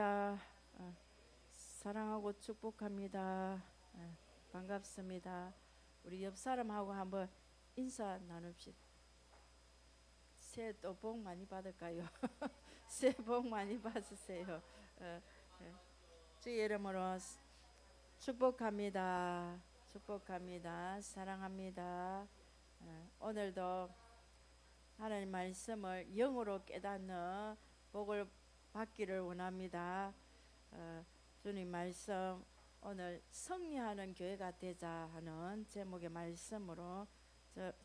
할렐루야. 사랑하고 축복합니다. 반갑습니다. 우리 옆 사람하고 한번 인사 나눕시다. 새해 또 복 많이 받을까요? 새해 복 많이 받으세요. 주의 이름으로 축복합니다. 축복합니다. 사랑합니다. 오늘도 하나님 말씀을 영으로 깨닫는 복을 받기를 원합니다. 주님 말씀 오늘 승리하는 교회가 되자 하는 제목의 말씀으로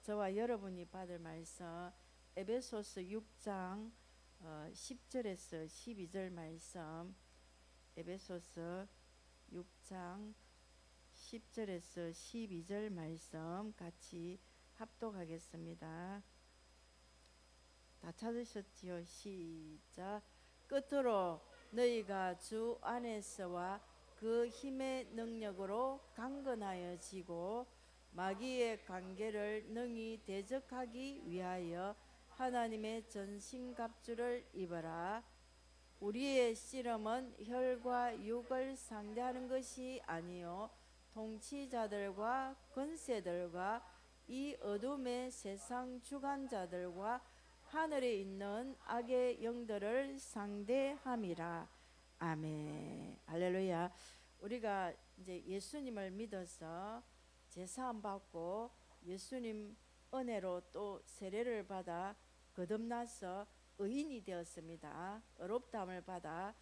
저와 여러분이 받을 말씀 에베소서 6장 10절에서 12절 말씀, 에베소서 6장 10절에서 12절 말씀 같이 합독하겠습니다. 다 찾으셨지요? 시작. 끝으로 너희가 주 안에서와 그 힘의 능력으로 강건하여지고 마귀의 관계를 능히 대적하기 위하여 하나님의 전신갑주를 입어라. 우리의 씨름은 혈과 육을 상대하는 것이 아니요 통치자들과 권세들과 이 어둠의 세상 주관자들과 하늘에 있는 악의 영들을 상대함이라. 아멘. 할렐루야. 우리가 이제 예수님을 믿어서 제사함 받고 예수님 은혜로 또 세례를 받아 거듭나서 의인이 되었습니다. 의롭다함을 받아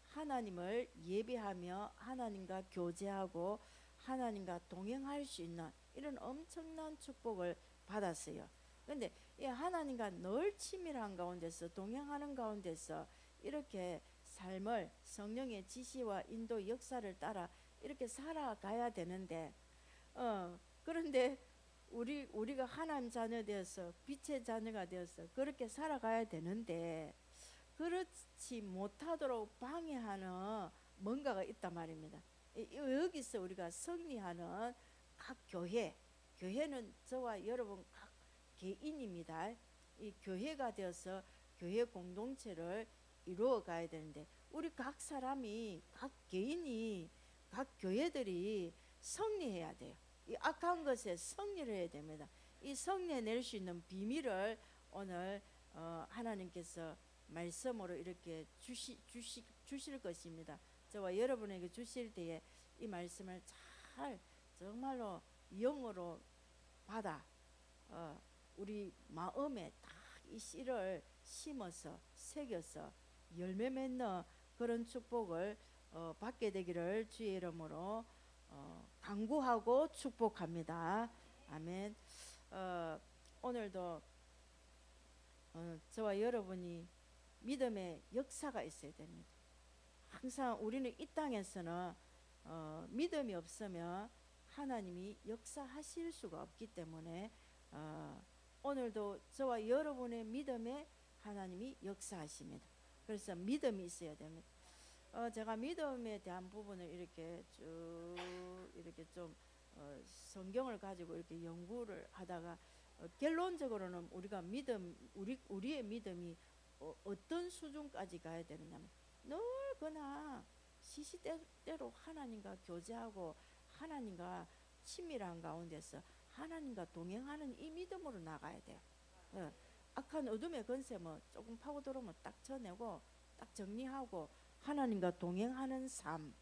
하나님을 예배하며 하나님과 교제하고 하나님과 동행할 수 있는 이런 엄청난 축복을 받았어요. 근데 이 하나님과 늘 친밀한 가운데서 동행하는 가운데서 이렇게 삶을 성령의 지시와 인도 역사를 따라 이렇게 살아가야 되는데 그런데 우리가 하나님 자녀 되어서 빛의 자녀가 되어서 그렇게 살아가야 되는데 그렇지 못하도록 방해하는 뭔가가 있단 말입니다. 여기서 우리가 승리하는 각 교회는 저와 여러분 각 개인입니다. 이 교회가 되어서 교회 공동체를 이루어 가야 되는데 우리 각 사람이 각 개인이 각 교회들이 승리해야 돼요. 이 악한 것에 승리를 해야 됩니다. 이 승리해낼 수 있는 비밀을 오늘 하나님께서 말씀으로 이렇게 주실 것입니다. 저와 여러분에게 주실 때에 이 말씀을 잘 정말로 영으로 받아 우리 마음에 딱 이 씨를 심어서 새겨서 열매 맺는 그런 축복을 받게 되기를 주의 이름으로 간구하고 축복합니다. 아멘. 오늘도 저와 여러분이 믿음의 역사가 있어야 됩니다. 항상 우리는 이 땅에서는 믿음이 없으면 하나님이 역사하실 수가 없기 때문에 오늘도 저와 여러분의 믿음에 하나님이 역사하십니다. 그래서 믿음이 있어야 됩니다. 제가 믿음에 대한 부분을 이렇게 쭉 이렇게 좀 성경을 가지고 이렇게 연구를 하다가 결론적으로는 우리가 우리의 믿음이 어떤 수준까지 가야 되느냐면 늘 그나 시시때때로 하나님과 교제하고 하나님과 친밀한 가운데서 하나님과 동행하는 이 믿음으로 나가야 돼요. 악한 어둠의 권세 조금 파고 들어오면 딱 쳐내고 딱 정리하고 하나님과 동행하는 삶,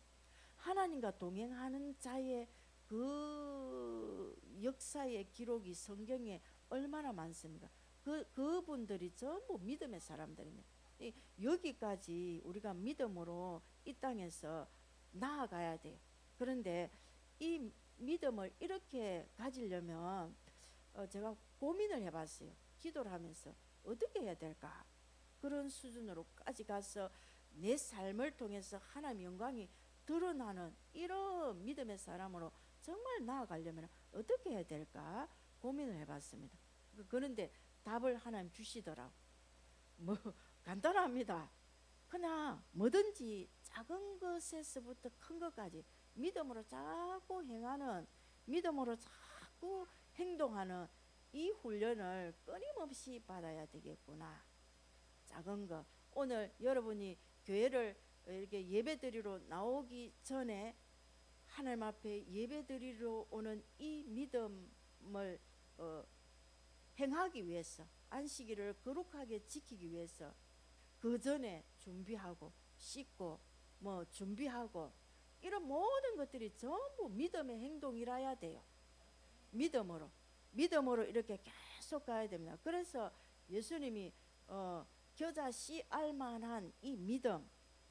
하나님과 동행하는 자의 그 역사의 기록이 성경에 얼마나 많습니까? 그분들이 전부 믿음의 사람들입니다. 여기까지 우리가 믿음으로 이 땅에서 나아가야 돼요. 그런데 이 믿음을 이렇게 가지려면 제가 고민을 해봤어요. 기도를 하면서 어떻게 해야 될까? 그런 수준으로까지 가서 내 삶을 통해서 하나님의 영광이 드러나는 이런 믿음의 사람으로 정말 나아가려면 어떻게 해야 될까 고민을 해봤습니다. 그런데 답을 하나님 주시더라고. 간단합니다. 그냥 뭐든지 작은 것에서부터 큰 것까지 믿음으로 자꾸 행하는, 믿음으로 자꾸 행동하는 이 훈련을 끊임없이 받아야 되겠구나. 작은 것. 오늘 여러분이 교회를 이렇게 예배드리러 나오기 전에 하나님 앞에 예배드리러 오는 이 믿음을 행하기 위해서, 안식일을 거룩하게 지키기 위해서 그 전에 준비하고 씻고 뭐 준비하고 이런 모든 것들이 전부 믿음의 행동이라야 돼요. 믿음으로 이렇게 계속 가야 됩니다. 그래서 예수님이 겨자 씨 알만한 이 믿음,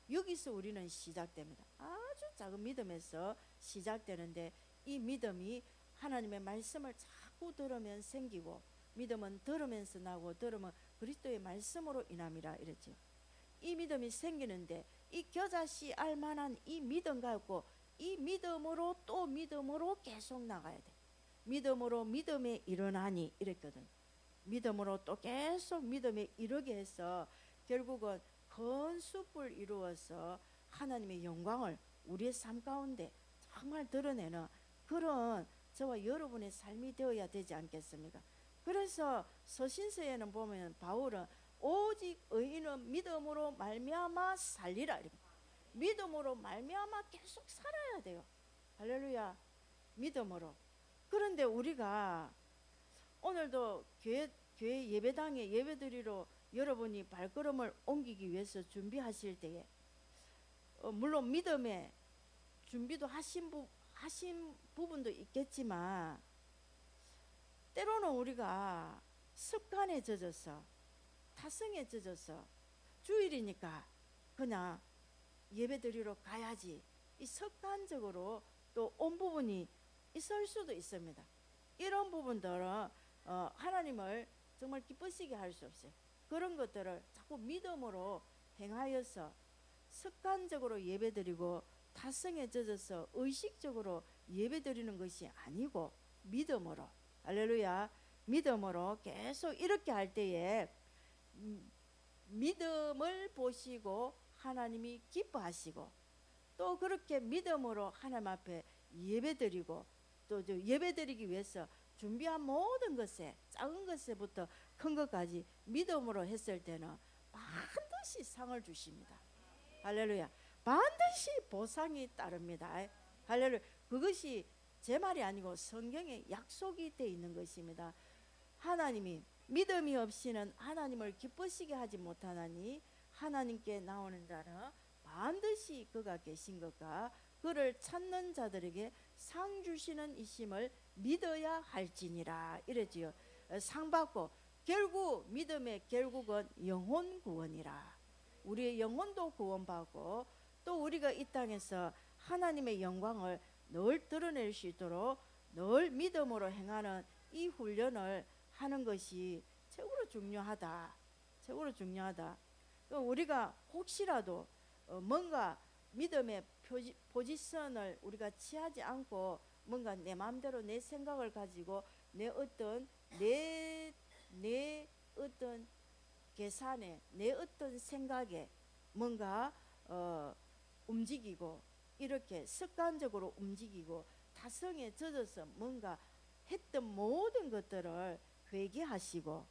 여기서 우리는 시작됩니다. 아주 작은 믿음에서 시작되는데, 이 믿음이 하나님의 말씀을 자꾸 들으면 생기고, 믿음은 들으면서 나고 들으면 그리스도의 말씀으로 인함이라 이랬죠. 이 믿음이 생기는데, 이 겨자씨 알만한 이 믿음 갖고 이 믿음으로 또 믿음으로 계속 나가야 돼. 믿음으로 믿음에 일어나니 이랬거든. 믿음으로 또 계속 믿음에 이르게 해서 결국은 큰 숲을 이루어서 하나님의 영광을 우리의 삶 가운데 정말 드러내는 그런 저와 여러분의 삶이 되어야 되지 않겠습니까? 그래서 서신서에는 보면 바울은 오직 의인은 믿음으로 말미암아 살리라, 믿음으로 말미암아 계속 살아야 돼요. 할렐루야. 믿음으로. 그런데 우리가 오늘도 교회 예배당에 예배드리러 여러분이 발걸음을 옮기기 위해서 준비하실 때에 물론 믿음의 준비도 하신 부분도 있겠지만, 때로는 우리가 습관에 젖어서 타성에 젖어서 주일이니까 그냥 예배드리러 가야지, 이 습관적으로 또 온 부분이 있을 수도 있습니다. 이런 부분들은 하나님을 정말 기쁘시게 할 수 없어요. 그런 것들을 자꾸 믿음으로 행하여서 습관적으로 예배드리고 타성에 젖어서 의식적으로 예배드리는 것이 아니고 믿음으로, 할렐루야, 믿음으로 계속 이렇게 할 때에 믿음을 보시고 하나님이 기뻐하시고, 또 그렇게 믿음으로 하나님 앞에 예배드리고, 또 예배드리기 위해서 준비한 모든 것에, 작은 것에부터 큰 것까지 믿음으로 했을 때는 반드시 상을 주십니다. 할렐루야. 반드시 보상이 따릅니다. 할렐루야. 그것이 제 말이 아니고 성경에 약속이 되어 있는 것입니다. 하나님이 믿음이 없이는 하나님을 기쁘시게 하지 못하나니 하나님께 나오는 자는 반드시 그가 계신 것과 그를 찾는 자들에게 상 주시는 이심을 믿어야 할지니라 이러지요. 상 받고 결국 믿음의 결국은 영혼 구원이라. 우리의 영혼도 구원받고 또 우리가 이 땅에서 하나님의 영광을 늘 드러낼 수 있도록 늘 믿음으로 행하는 이 훈련을 하는 것이 최고로 중요하다. 최고로 중요하다. 우리가 혹시라도 뭔가 믿음의 포지션을 우리가 취하지 않고 뭔가 내 마음대로 내 생각을 가지고 내 어떤 계산에, 내 어떤 생각에 뭔가 움직이고 이렇게 습관적으로 움직이고 타성에 젖어서 뭔가 했던 모든 것들을 회개하시고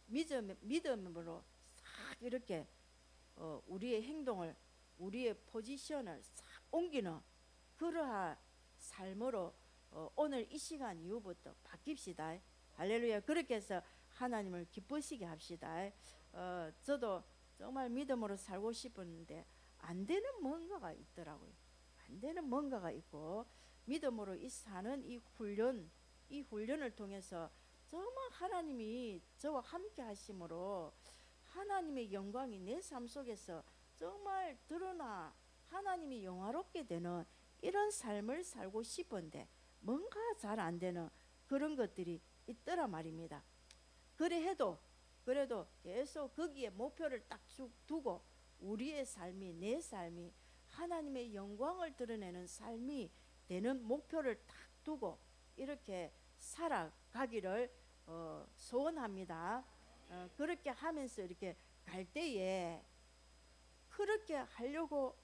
믿음으로 싹 이렇게 우리의 행동을, 우리의 포지션을 싹 옮기는 그러한 삶으로 오늘 이 시간 이후부터 바뀝시다. 할렐루야. 그렇게 해서 하나님을 기쁘시게 합시다. 저도 정말 믿음으로 살고 싶었는데 안 되는 뭔가가 있더라고요. 안 되는 뭔가가 있고, 믿음으로 사는 이 훈련을 통해서 정말 하나님이 저와 함께 하심으로 하나님의 영광이 내 삶 속에서 정말 드러나 하나님이 영화롭게 되는 이런 삶을 살고 싶은데 뭔가 잘 안 되는 그런 것들이 있더라 말입니다. 그래도 계속 거기에 목표를 딱 두고 우리의 삶이, 내 삶이 하나님의 영광을 드러내는 삶이 되는 목표를 딱 두고 이렇게 살아가기를 소원합니다. 그렇게 하면서 이렇게 갈 때에 그렇게 하려고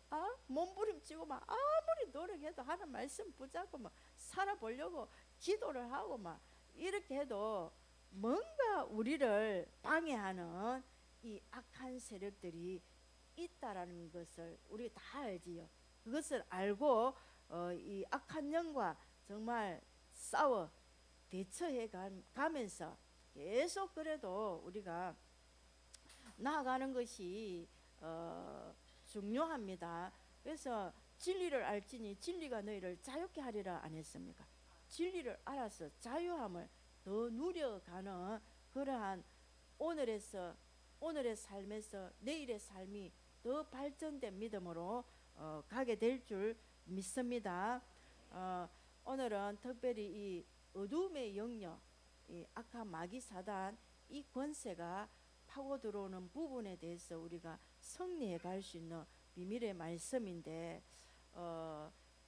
몸부림치고 막 아무리 노력해도 하는 말씀 붙잡고 막 살아보려고 기도를 하고 막 이렇게 해도 뭔가 우리를 방해하는 이 악한 세력들이 있다라는 것을 우리 다 알지요. 그것을 알고 이 악한 영과 정말 싸워 대처해 가면서 계속 그래도 우리가 나아가는 것이 중요합니다. 그래서 진리를 알지니 진리가 너희를 자유케 하리라 안 했습니까? 진리를 알아서 자유함을 더 누려가는 그러한 오늘의 삶에서 내일의 삶이 더 발전된 믿음으로 가게 될 줄 믿습니다. 오늘은 특별히 이 어둠의 영역, 이 악한 마귀 사단 이 권세가 파고 들어오는 부분에 대해서 우리가 승리해 갈 수 있는 비밀의 말씀인데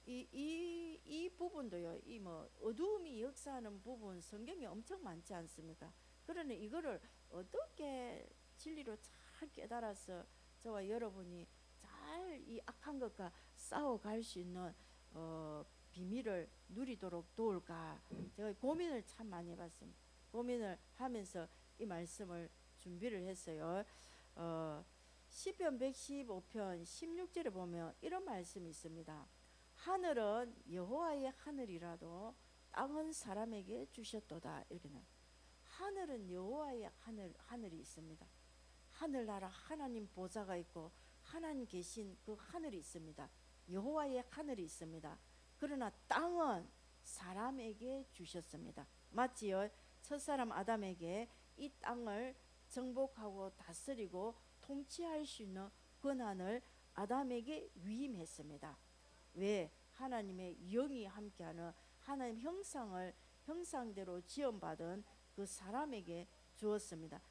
이 부분도요. 이 뭐 어둠이 역사하는 부분 성경에 엄청 많지 않습니까? 그러니 이거를 어떻게 진리로 잘 깨달아서 저와 여러분이 잘 이 악한 것과 싸워갈 수 있는 비밀을 누리도록 도울까 제가 고민을 참 많이 해봤습니다. 고민을 하면서 이 말씀을 준비를 했어요. 시편 115편 16절에 보면 이런 말씀이 있습니다. 하늘은 여호와의 하늘이라도 땅은 사람에게 주셨도다. 이렇게 나와요. 하늘은 여호와의 하늘이 있습니다. 하늘나라 하나님 보좌가 있고 하나님 계신 그 하늘이 있습니다. 여호와의 하늘이 있습니다. 그러나 땅은 사람에게 주셨습니다. 맞지요? 첫사람 아담에게 이 땅을 정복하고 다스리고 통치할 수 있는 권한을 아담에게 위임했습니다. 왜? 하나님의 영이 함께하는 하나님 형상대로 지음받은 그 사람에게 주었습니다.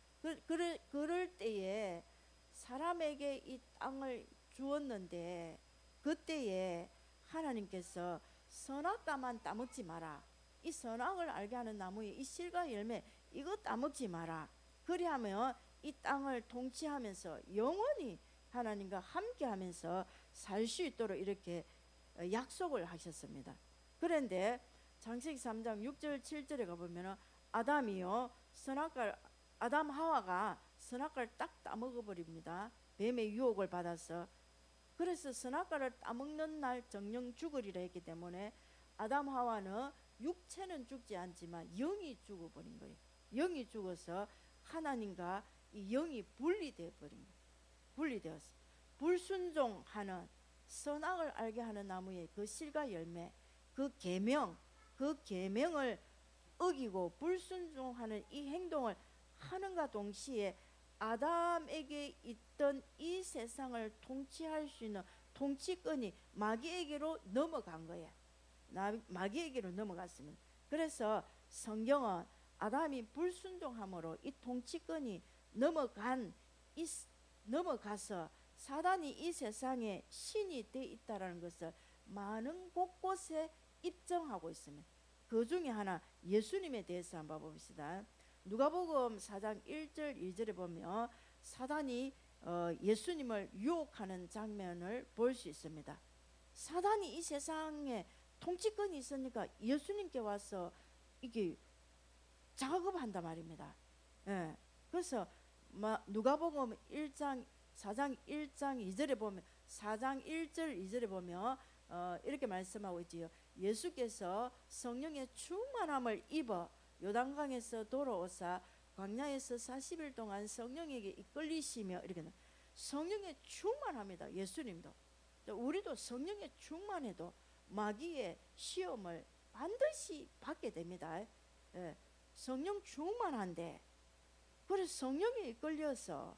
그럴 때에 사람에게 이 땅을 주었는데 그때에 하나님께서 선악과만 따먹지 마라. 이 선악을 알게 하는 나무의 이 실과 열매 이거 따먹지 마라. 그리하면 이 땅을 통치하면서 영원히 하나님과 함께하면서 살 수 있도록 이렇게 약속을 하셨습니다. 그런데 창세기 3장 6절 7절에 가보면 아담 하와가 선악과를 딱 따먹어 버립니다. 뱀의 유혹을 받아서. 그래서 선악과를 따먹는 날 정령 죽으리라 했기 때문에 아담 하와는 육체는 죽지 않지만 영이 죽어버린 거예요. 영이 죽어서 하나님과 이 영이 분리되어 버린 거예요. 분리되었어. 불순종하는 선악을 알게 하는 나무의 그 실과 열매, 그 계명을 어기고 불순종하는 이 행동을 하는가 동시에 아담에게 있던 이 세상을 통치할 수 있는 통치권이 마귀에게로 넘어간 거예요. 마귀에게로 넘어갔습니다. 그래서 성경은 아담이 불순종함으로 이 통치권이 넘어가서 사단이 이 세상에 신이 돼 있다라는 것을 많은 곳곳에 입증하고 있습니다. 그 중에 하나 예수님에 대해서 한번 봅시다. 누가복음 4장 1절 2절에 보면 사단이 예수님을 유혹하는 장면을 볼 수 있습니다. 사단이 이 세상에 통치권이 있으니까 예수님께 와서 이게 작업한단 말입니다. 예. 그래서 누가복음 4장 1장 2절에 보면 4장 1절 2절에 보면 이렇게 말씀하고 있지요. 예수께서 성령의 충만함을 입어 요단강에서 돌아오사 광야에서 40일 동안 성령에게 이끌리시며 이렇게 성령의 충만합니다. 예수님도 우리도 성령의 충만해도 마귀의 시험을 반드시 받게 됩니다. 예. 성령 충만한데 그래서 성령에 이끌려서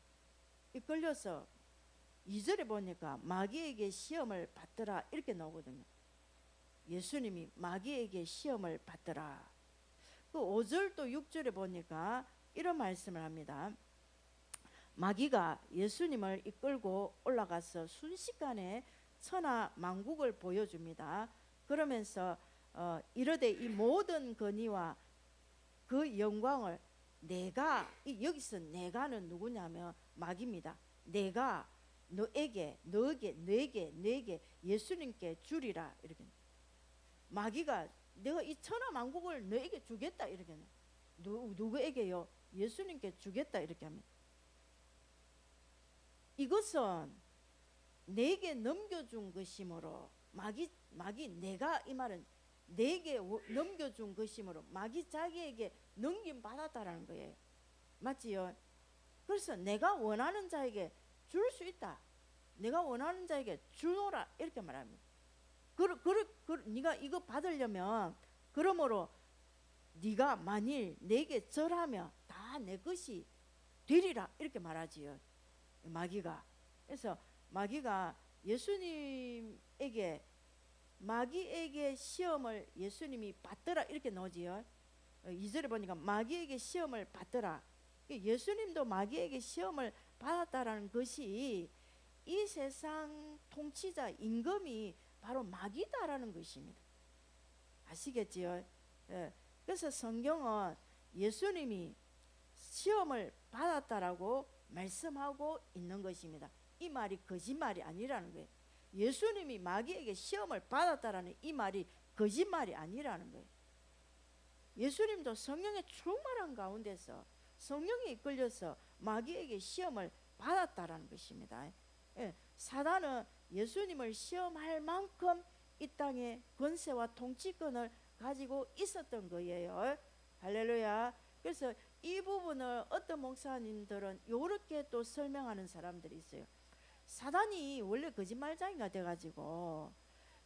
2절에 보니까 마귀에게 시험을 받더라 이렇게 나오거든요. 예수님이 마귀에게 시험을 받더라. 그 5절 또 6절에 보니까 이런 말씀을 합니다. 마귀가 예수님을 이끌고 올라가서 순식간에 천하 만국을 보여줍니다. 그러면서 이르되 이 모든 권위와 그 영광을 여기서 내가는 누구냐면 마귀입니다. 내가 내게 예수님께 주리라 이렇게. 마귀가 내가 이 천하 만국을 너에게 주겠다 이렇게. 누구에게요? 예수님께 주겠다 이렇게 합니다. 이것은 내게 넘겨준 것이므로 마귀 내가 이 말은 내게 넘겨준 것이므로 마귀 자기에게 넘김받았다라는 거예요. 맞지요? 그래서 내가 원하는 자에게 줄 수 있다. 내가 원하는 자에게 주노라 이렇게 말합니다. 네가 이거 받으려면 그러므로 네가 만일 내게 절하면 다 내 것이 되리라 이렇게 말하지요. 마귀가. 그래서 마귀가 마귀에게 시험을 예수님이 받더라 이렇게 나오지요. 2절에 보니까 마귀에게 시험을 받더라. 예수님도 마귀에게 시험을 받았다라는 것이 이 세상 통치자 임금이 바로 마귀다라는 것입니다. 아시겠지요? 예. 그래서 성경은 예수님이 시험을 받았다라고 말씀하고 있는 것입니다. 이 말이 거짓말이 아니라는 거예요. 예수님이 마귀에게 시험을 받았다라는 이 말이 거짓말이 아니라는 거예요. 예수님도 성령의 충만한 가운데서 성령에 이끌려서 마귀에게 시험을 받았다라는 것입니다. 예, 사단은 예수님을 시험할 만큼 이 땅에 권세와 통치권을 가지고 있었던 거예요. 할렐루야. 그래서 이 부분을 어떤 목사님들은 이렇게 또 설명하는 사람들이 있어요. 사단이 원래 거짓말장이가 돼가지고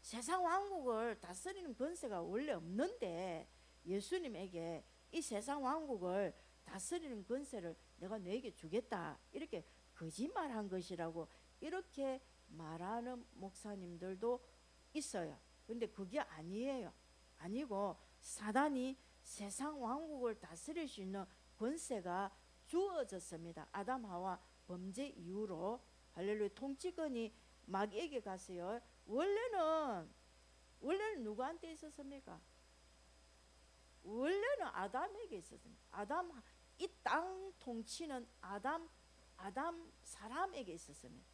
세상 왕국을 다스리는 권세가 원래 없는데 예수님에게 이 세상 왕국을 다스리는 권세를 내가 너에게 주겠다 이렇게 거짓말한 것이라고 이렇게 말하는 목사님들도 있어요. 근데 그게 아니에요. 아니고 사단이 세상 왕국을 다스릴 수 있는 권세가 주어졌습니다. 아담 하와 범죄 이후로. 할렐루야. 통치권이 마귀에게 갔어요. 원래는 누구한테 있었습니까? 원래는 아담에게 있었습니다. 이 땅 통치는 아담 사람에게 있었습니다.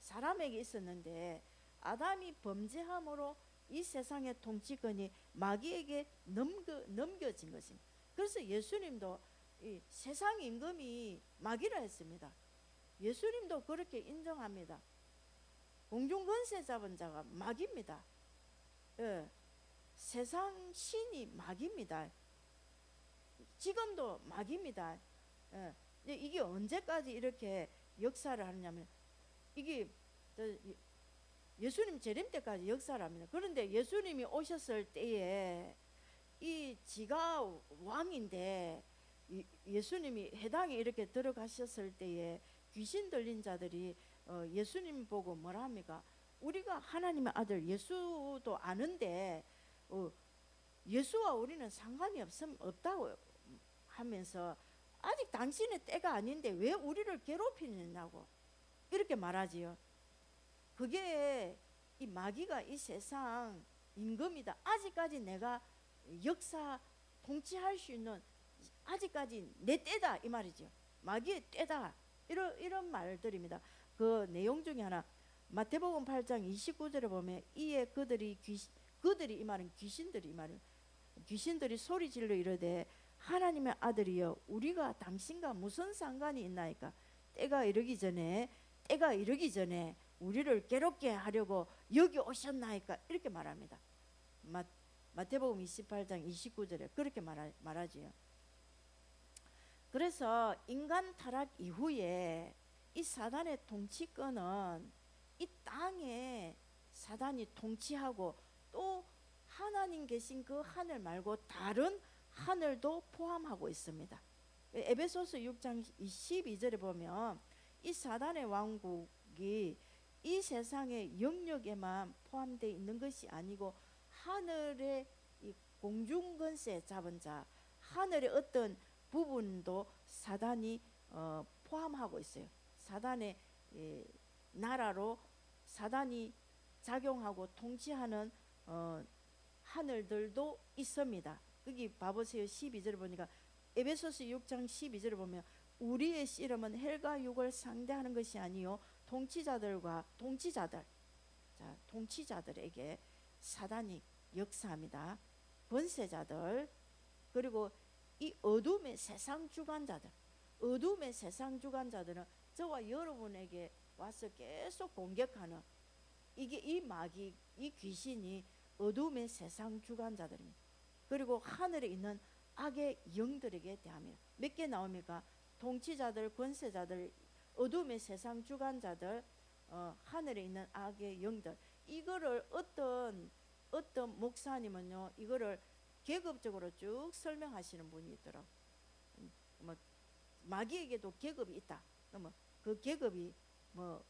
사람에게 있었는데 아담이 범죄함으로 이 세상의 통치권이 마귀에게 넘겨진 것입니다. 그래서 예수님도 이 세상 임금이 마귀라 했습니다. 예수님도 그렇게 인정합니다. 공중 권세 잡은 자가 마귀입니다. 예, 세상 신이 마귀입니다. 지금도 마귀입니다. 예, 이게 언제까지 이렇게 역사를 하느냐면 이게 예수님 재림 때까지 역사를 합니다. 그런데 예수님이 오셨을 때에 이 지가 왕인데 예수님이 회당에 이렇게 들어가셨을 때에 귀신 들린 자들이 예수님 보고 뭐라 합니까? 우리가 하나님의 아들 예수도 아는데 예수와 우리는 상관이 없다고 하면서 아직 당신의 때가 아닌데 왜 우리를 괴롭히느냐고 이렇게 말하지요. 그게 이 마귀가 이 세상 임금이다. 아직까지 내가 역사 통치할 수 있는 아직까지 내 때다 이 말이죠. 마귀의 때다 이런 말들입니다. 그 내용 중에 하나 마태복음 8장 29절에 보면 이에 그들이 이 말은 귀신들이 소리 질러 이르되 하나님의 아들이여 우리가 당신과 무슨 상관이 있나이까? 때가 이르기 전에 우리를 괴롭게 하려고 여기 오셨나이까? 이렇게 말합니다. 마태복음 28장 29절에 그렇게 말하지요. 그래서 인간 타락 이후에 이 사단의 통치권은 이 땅에 사단이 통치하고 또 하나님 계신 그 하늘 말고 다른 하늘도 포함하고 있습니다. 에베소서 6장 12절에 보면 이 사단의 왕국이 이 세상의 영역에만 포함되어 있는 것이 아니고 하늘의 이 공중권세 잡은 자, 하늘의 어떤 부분도 사단이 포함하고 있어요. 사단의 나라로 사단이 작용하고 통치하는 하늘들도 있습니다. 여기 봐보세요. 12절을 보니까 에베소서 6장 12절을 보면 우리의 씨름은 헬과 육을 상대하는 것이 아니요 통치자들에게 사단이 역사합니다. 권세자들 그리고 이 어둠의 세상 주관자들은 저와 여러분에게 와서 계속 공격하는 이게 이 마귀, 이 귀신이 어둠의 세상 주관자들입니다. 그리고 하늘에 있는 악의 영들에게 대합니다. 몇 개 나옵니까? 통치자들, 권세자들, 어둠의 세상 주관자들, 하늘에 있는 악의 영들. 이거를 어떤 목사님은요, 이거를 계급적으로 쭉 설명하시는 분이 있더라고. 뭐 마귀에게도 계급이 있다. 뭐 그 계급이 뭐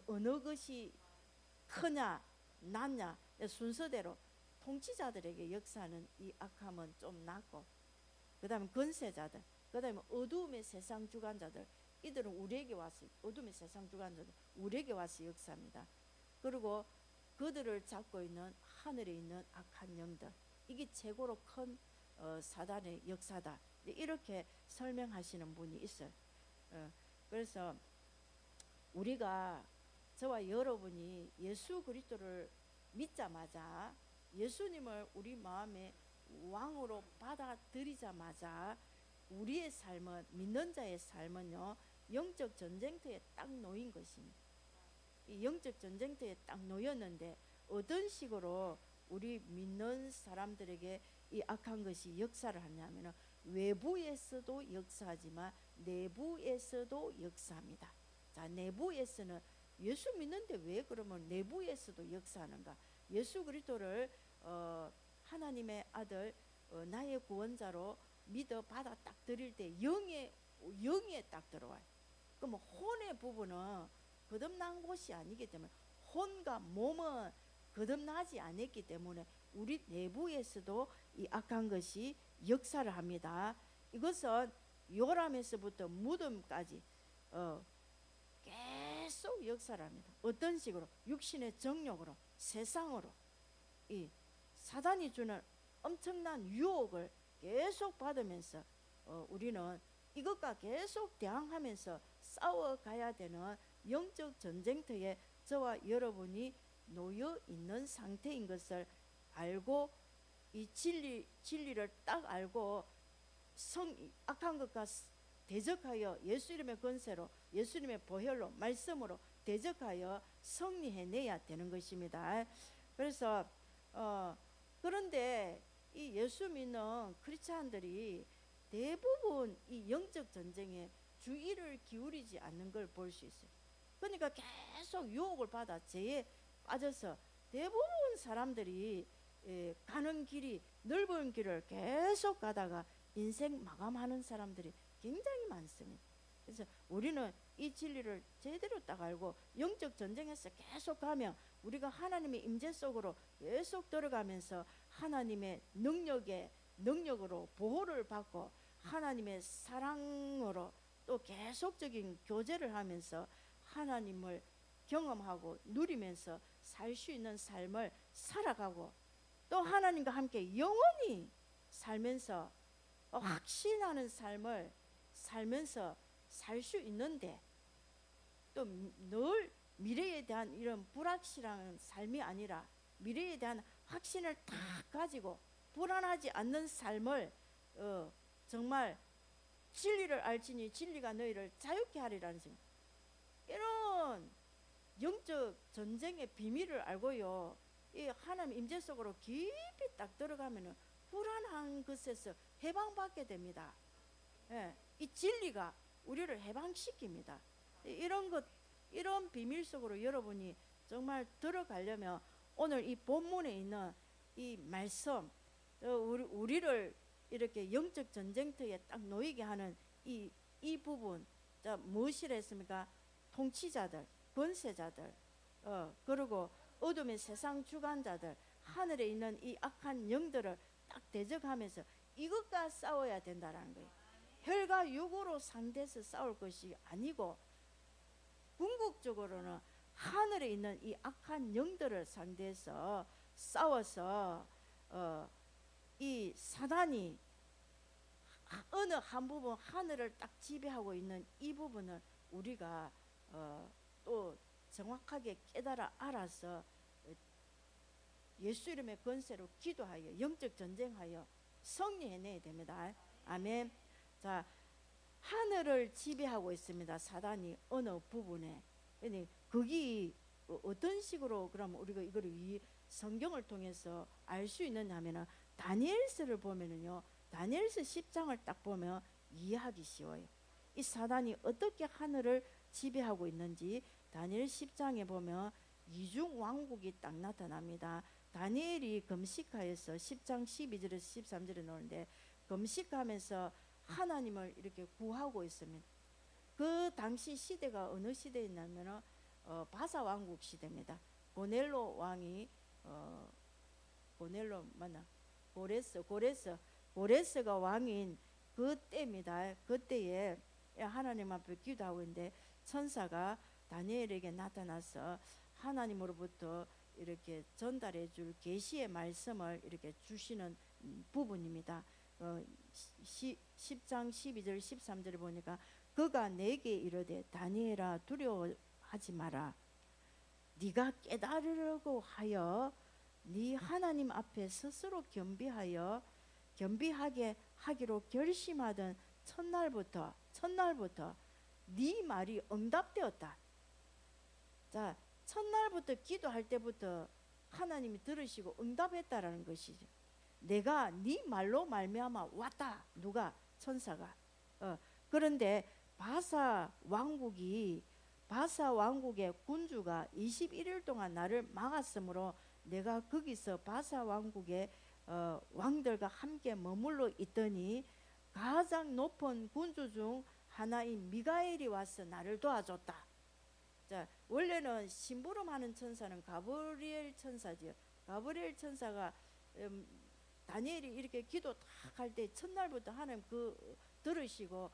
어느 것이 크냐 낮냐 순서대로 통치자들에게 역사하는 이 악함은 좀 낮고, 그 다음에 권세자들, 그 다음에 어두움의 세상 주관자들, 이들은 우리에게 와서, 어둠의 세상 주관자들 우리에게 와서 역사합니다. 그리고 그들을 잡고 있는 하늘에 있는 악한 영들, 이게 최고로 큰 사단의 역사다, 이렇게 설명하시는 분이 있어요. 그래서 우리가, 저와 여러분이 예수 그리스도를 믿자마자, 예수님을 우리 마음의 왕으로 받아들이자마자 우리의 삶은, 믿는 자의 삶은요, 영적 전쟁터에 딱 놓인 것입니다. 이 영적 전쟁터에 딱 놓였는데, 어떤 식으로 우리 믿는 사람들에게 이 악한 것이 역사를 하냐면, 외부에서도 역사하지만 내부에서도 역사합니다. 자, 내부에서는 예수 믿는데 왜 그러면 내부에서도 역사하는가? 예수 그리스도를 하나님의 아들, 나의 구원자로 믿어 받아 딱 드릴 때 영에 딱 들어와요. 그럼 혼의 부분은 거듭난 곳이 아니기 때문에, 혼과 몸은 거듭나지 않았기 때문에 우리 내부에서도 이 악한 것이 역사를 합니다. 이것은 요람에서부터 무덤까지 계속 역사를 합니다. 어떤 식으로? 육신의 정욕으로, 세상으로, 이 사단이 주는 엄청난 유혹을 계속 받으면서 우리는 이것과 계속 대항하면서 싸워가야 되는 영적 전쟁터에 저와 여러분이 놓여 있는 상태인 것을 알고, 이 진리를 딱 알고 악한 것과 대적하여 예수 이름의 권세로, 예수님의 보혈로, 말씀으로 대적하여 승리해내야 되는 것입니다. 그래서 그런데 이 예수 믿는 크리스찬들이 대부분 이 영적 전쟁에 주의를 기울이지 않는 걸 볼 수 있어요. 그러니까 계속 유혹을 받아 죄에 빠져서 대부분 사람들이 가는 길이 넓은 길을 계속 가다가 인생 마감하는 사람들이 굉장히 많습니다. 그래서 우리는 이 진리를 제대로 딱 알고 영적 전쟁에서 계속 가면 우리가 하나님의 임재 속으로 계속 들어가면서 하나님의 능력으로 보호를 받고, 하나님의 사랑으로 또 계속적인 교제를 하면서 하나님을 경험하고 누리면서 살 수 있는 삶을 살아가고, 또 하나님과 함께 영원히 살면서 확신하는 삶을 살면서 살 수 있는데, 또 늘 미래에 대한 이런 불확실한 삶이 아니라 미래에 대한 확신을 다 가지고 불안하지 않는 삶을 정말 진리를 알지니 진리가 너희를 자유케 하리라는 점, 이런 영적 전쟁의 비밀을 알고요, 이 하나님 임재 속으로 깊이 딱 들어가면은 불안한 것에서 해방받게 됩니다. 이 진리가 우리를 해방시킵니다. 이런 비밀 속으로 여러분이 정말 들어가려면 오늘 이 본문에 있는 이 말씀, 우리를 이렇게 영적 전쟁터에 딱 놓이게 하는 이 부분, 자, 무엇이라 했습니까? 통치자들, 권세자들, 그리고 어둠의 세상 주관자들, 하늘에 있는 이 악한 영들을 딱 대적하면서 이것과 싸워야 된다는 거예요. 혈과 육으로 상대해서 싸울 것이 아니고, 궁극적으로는 하늘에 있는 이 악한 영들을 상대해서 싸워서 이 사단이 어느 한 부분, 하늘을 딱 지배하고 있는 이 부분을 우리가 또 정확하게 깨달아 알아서 예수 이름의 권세로 기도하여 영적 전쟁하여 승리해내야 됩니다. 아멘. 자, 하늘을 지배하고 있습니다. 사단이 어느 부분에. 아니 거기 어떤 식으로 그럼 우리가 이거를 이 성경을 통해서 알 수 있느냐 하면은 다니엘서를 보면은요, 다니엘서 10장을 딱 보면 이해하기 쉬워요. 이 사단이 어떻게 하늘을 지배하고 있는지 다니엘 10장에 보면 이중 왕국이 딱 나타납니다. 다니엘이 금식하여서 10장 12절에서 13절에 나오는데 금식하면서 하나님을 이렇게 구하고 있습니다. 그 당시 시대가 어느 시대였냐면 바사 왕국 시대입니다. 고넬로 왕이 고넬로 맞나? 고레스가 왕인 그때입니다. 그때에 하나님 앞에 기도하고 있는데 천사가 다니엘에게 나타나서 하나님으로부터 이렇게 전달해 줄 계시의 말씀을 이렇게 주시는 부분입니다. 10장 12절 13절에 보니까 그가 내게 이르되 다니엘아 두려워하지 마라. 네가 깨달으려고 하여 네 하나님 앞에 스스로 겸비하게 하기로 결심하던 첫날부터 네 말이 응답되었다. 자, 첫날부터 기도할 때부터 하나님이 들으시고 응답했다라는 것이죠. 내가 네 말로 말미암아 왔다. 누가? 천사가. 그런데 바사 왕국의 군주가 21일 동안 나를 막았으므로 내가 거기서 바사 왕국의 왕들과 함께 머물러 있더니 가장 높은 군주 중 하나인 미가엘이 와서 나를 도와줬다. 자, 원래는 심부름하는 천사는 가브리엘 천사지요. 가브리엘 천사가 다니엘이 이렇게 기도 딱 할 때 첫날부터 하나님 들으시고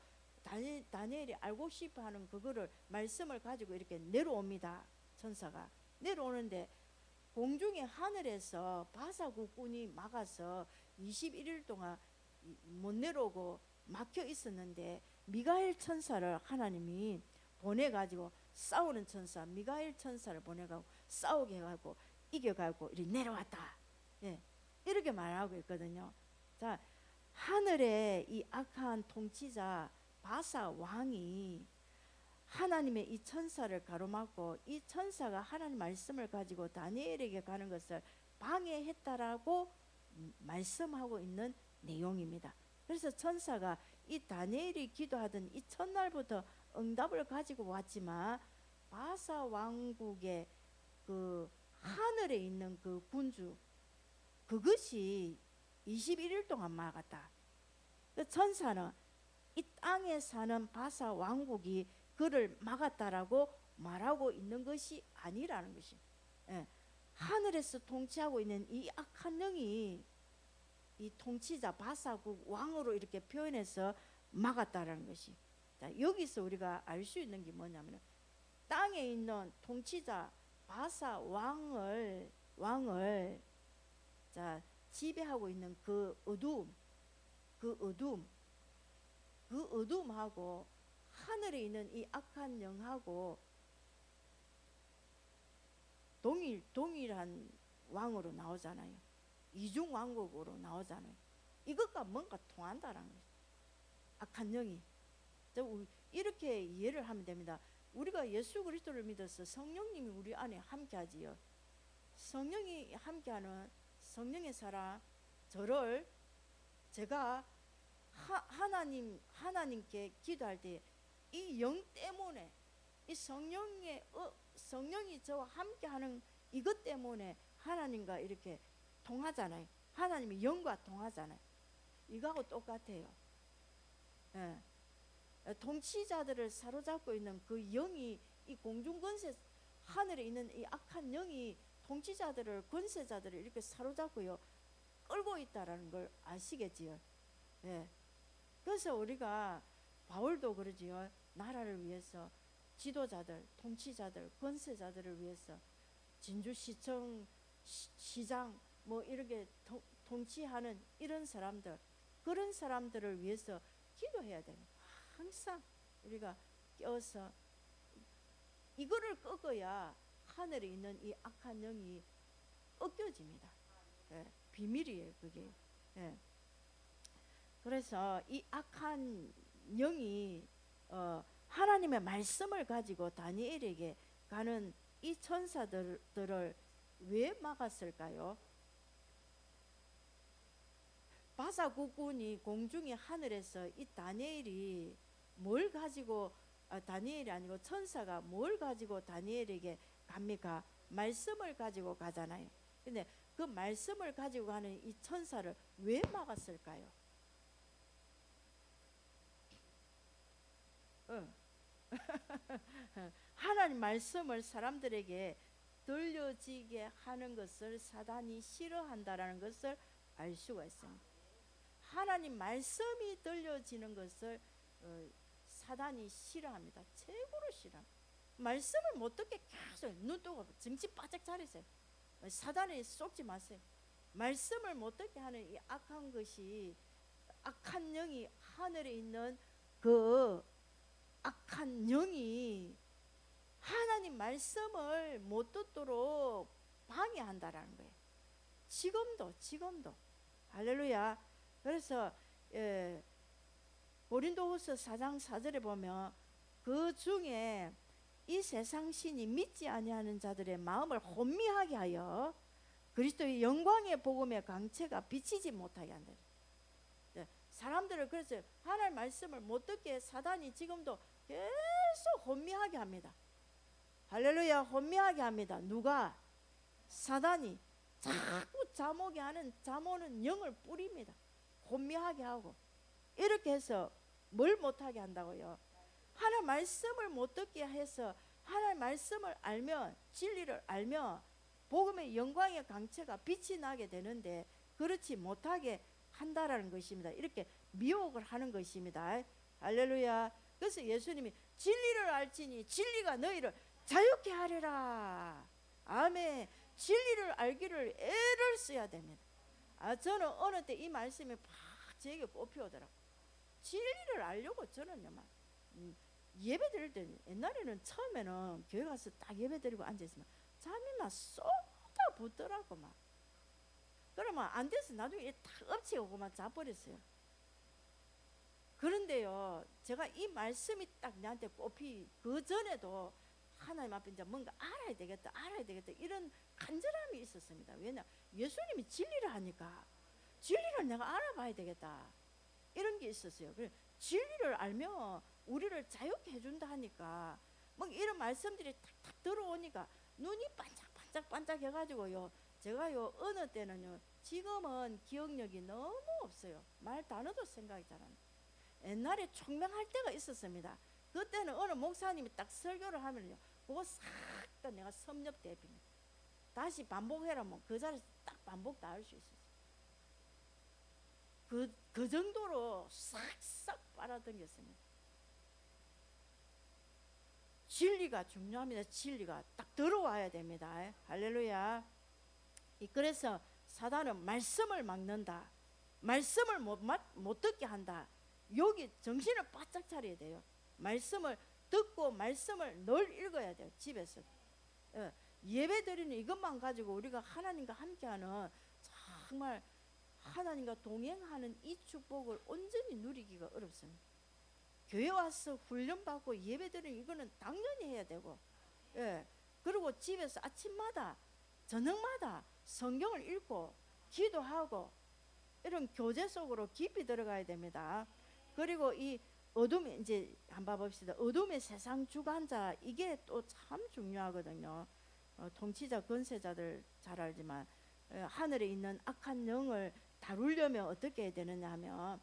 다니엘이 알고 싶어하는 그거를 말씀을 가지고 이렇게 내려옵니다. 천사가 내려오는데 공중의 하늘에서 바사 국군이 막아서 21일 동안 못 내려오고 막혀 있었는데 미가엘 천사를 하나님이 보내가지고 싸우는 천사 미가엘 천사를 보내가지고 싸우게 해가지고 이겨가지고 이렇게 내려왔다. 예, 이렇게 말하고 있거든요. 자, 하늘의 이 악한 통치자 바사 왕이 하나님의 이 천사를 가로막고 이 천사가 하나님 말씀을 가지고 다니엘에게 가는 것을 방해했다라고 말씀하고 있는 내용입니다. 그래서 천사가 이 다니엘이 기도하던 이 첫날부터 응답을 가지고 왔지만 바사 왕국의 그 하늘에 있는 그 군주 그것이 21일 동안 막았다. 그 천사는 이 땅에 사는 바사 왕국이 그를 막았다라고 말하고 있는 것이 아니라는 것이. 예. 하늘에서 통치하고 있는 이 악한 영이 이 통치자 바사국 왕으로 이렇게 표현해서 막았다라는 것이. 자, 여기서 우리가 알 수 있는 게 뭐냐면 땅에 있는 통치자 바사 왕을 자, 지배하고 있는 그 어둠하고 하늘에 있는 이 악한 영하고 동일한 왕으로 나오잖아요. 이중 왕국으로 나오잖아요. 이것과 뭔가 통한다라는 거죠. 악한 영이. 이렇게 이해를 하면 됩니다. 우리가 예수 그리스도를 믿어서 성령님이 우리 안에 함께하지요. 성령이 함께하는 성령의 사람 저를 제가 하나님께 기도할 때 이 영 때문에 이 성령이 저와 함께하는 이것 때문에 하나님과 이렇게 통하잖아요. 하나님이 영과 통하잖아요. 이거하고 똑같아요. 예. 통치자들을 사로잡고 있는 그 영이 이 공중권세 하늘에 있는 이 악한 영이 통치자들을 권세자들을 이렇게 사로잡고요 끌고 있다라는 걸 아시겠지요. 예. 그래서 우리가 바울도 그러지요. 나라를 위해서 지도자들, 통치자들, 권세자들을 위해서 진주시청, 시장 뭐 이렇게 통치하는 이런 사람들, 그런 사람들을 위해서 기도해야 됩니다. 항상 우리가 껴서 이거를 꺾어야 하늘에 있는 이 악한 영이 꺾여집니다. 예, 비밀이에요, 그게. 예. 그래서 이 악한 영이 하나님의 말씀을 가지고 다니엘에게 가는 이 천사들을 왜 막았을까요? 바사 국군이 공중의 하늘에서 이 다니엘이 뭘 가지고, 다니엘이 아니고 천사가 뭘 가지고 다니엘에게 갑니까? 말씀을 가지고 가잖아요. 근데 그 말씀을 가지고 가는 이 천사를 왜 막았을까요? 하나님 말씀을 사람들에게 들려지게 하는 것을 사단이 싫어한다라는 것을 알 수가 있습니다. 하나님 말씀이 들려지는 것을 사단이 싫어합니다. 최고로 싫어합니다. 말씀을 못 듣게 계속 눈 뜨고 정신 바짝 차리세요. 사단에 속지 마세요. 말씀을 못 듣게 하는 이 악한 것이, 악한 영이, 하늘에 있는 그 악한 영이 하나님 말씀을 못 듣도록 방해한다라는 거예요. 지금도 할렐루야. 그래서 고린도후서 4장 4절에 보면 그 중에 이 세상 신이 믿지 아니하는 자들의 마음을 혼미하게 하여 그리스도의 영광의 복음의 강체가 비치지 못하게 한다. 사람들을 그래서 하나님 말씀을 못 듣게 사단이 지금도 계속 혼미하게 합니다. 할렐루야. 혼미하게 합니다. 누가? 사단이 자꾸 잠오게 하는, 잠오는 영을 뿌립니다. 혼미하게 하고. 이렇게 해서 뭘 못하게 한다고요? 하나님 말씀을 못 듣게 해서 하나님 말씀을 알면, 진리를 알면 복음의 영광의 강체가 빛이 나게 되는데 그렇지 못하게 한다라는 것입니다. 이렇게 미혹을 하는 것입니다. 할렐루야. 그래서 예수님이 진리를 알지니 진리가 너희를 자유케 하리라. 아멘. 진리를 알기를 애를 써야 됩니다. 저는 어느 때 이 말씀이 팍 제게 뽑혀오더라고요. 진리를 알려고 저는요, 막 예배 드릴 때, 옛날에는 처음에는 교회 가서 딱 예배 드리고 앉아있으면 잠이 막 쏟아 붙더라고. 막 그러면 안 돼서 나중에 딱 엎치고 막 자버렸어요. 그런데요, 제가 이 말씀이 딱 나한테 꼽히 그 전에도 하나님 앞에 이제 뭔가 알아야 되겠다 이런 간절함이 있었습니다. 왜냐, 예수님이 진리를 하니까 진리를 내가 알아봐야 되겠다 이런 게 있었어요. 그래, 진리를 알면 우리를 자유케 해준다 하니까 뭐 이런 말씀들이 탁탁 들어오니까 눈이 반짝반짝 해가지고요, 제가요 어느 때는요, 지금은 기억력이 너무 없어요. 말 단어도 생각이 잘 안 나요. 옛날에 총명할 때가 있었습니다. 그때는 어느 목사님이 딱 설교를 하면요, 그거 싹 다 내가 섭렵대입니다. 다시 반복해라 뭐 그 자리에서 딱 반복 다 할 수 있었어요. 그 정도로 싹싹 빨아당겼습니다. 진리가 중요합니다. 진리가 딱 들어와야 됩니다. 할렐루야. 그래서 사단은 말씀을 막는다, 말씀을 못 듣게 한다. 여기 정신을 바짝 차려야 돼요. 말씀을 듣고 말씀을 늘 읽어야 돼요. 집에서 예배 드리는 이것만 가지고 우리가 하나님과 함께하는, 정말 하나님과 동행하는 이 축복을 온전히 누리기가 어렵습니다. 교회 와서 훈련받고 예배 드리는 이거는 당연히 해야 되고, 그리고 집에서 아침마다 저녁마다 성경을 읽고 기도하고 이런 교제 속으로 깊이 들어가야 됩니다. 그리고 이 어둠의, 이제 한번 봅시다. 어둠의 세상 주관자, 이게 또 참 중요하거든요. 통치자 권세자들 잘 알지만 하늘에 있는 악한 영을 다루려면 어떻게 해야 되느냐 하면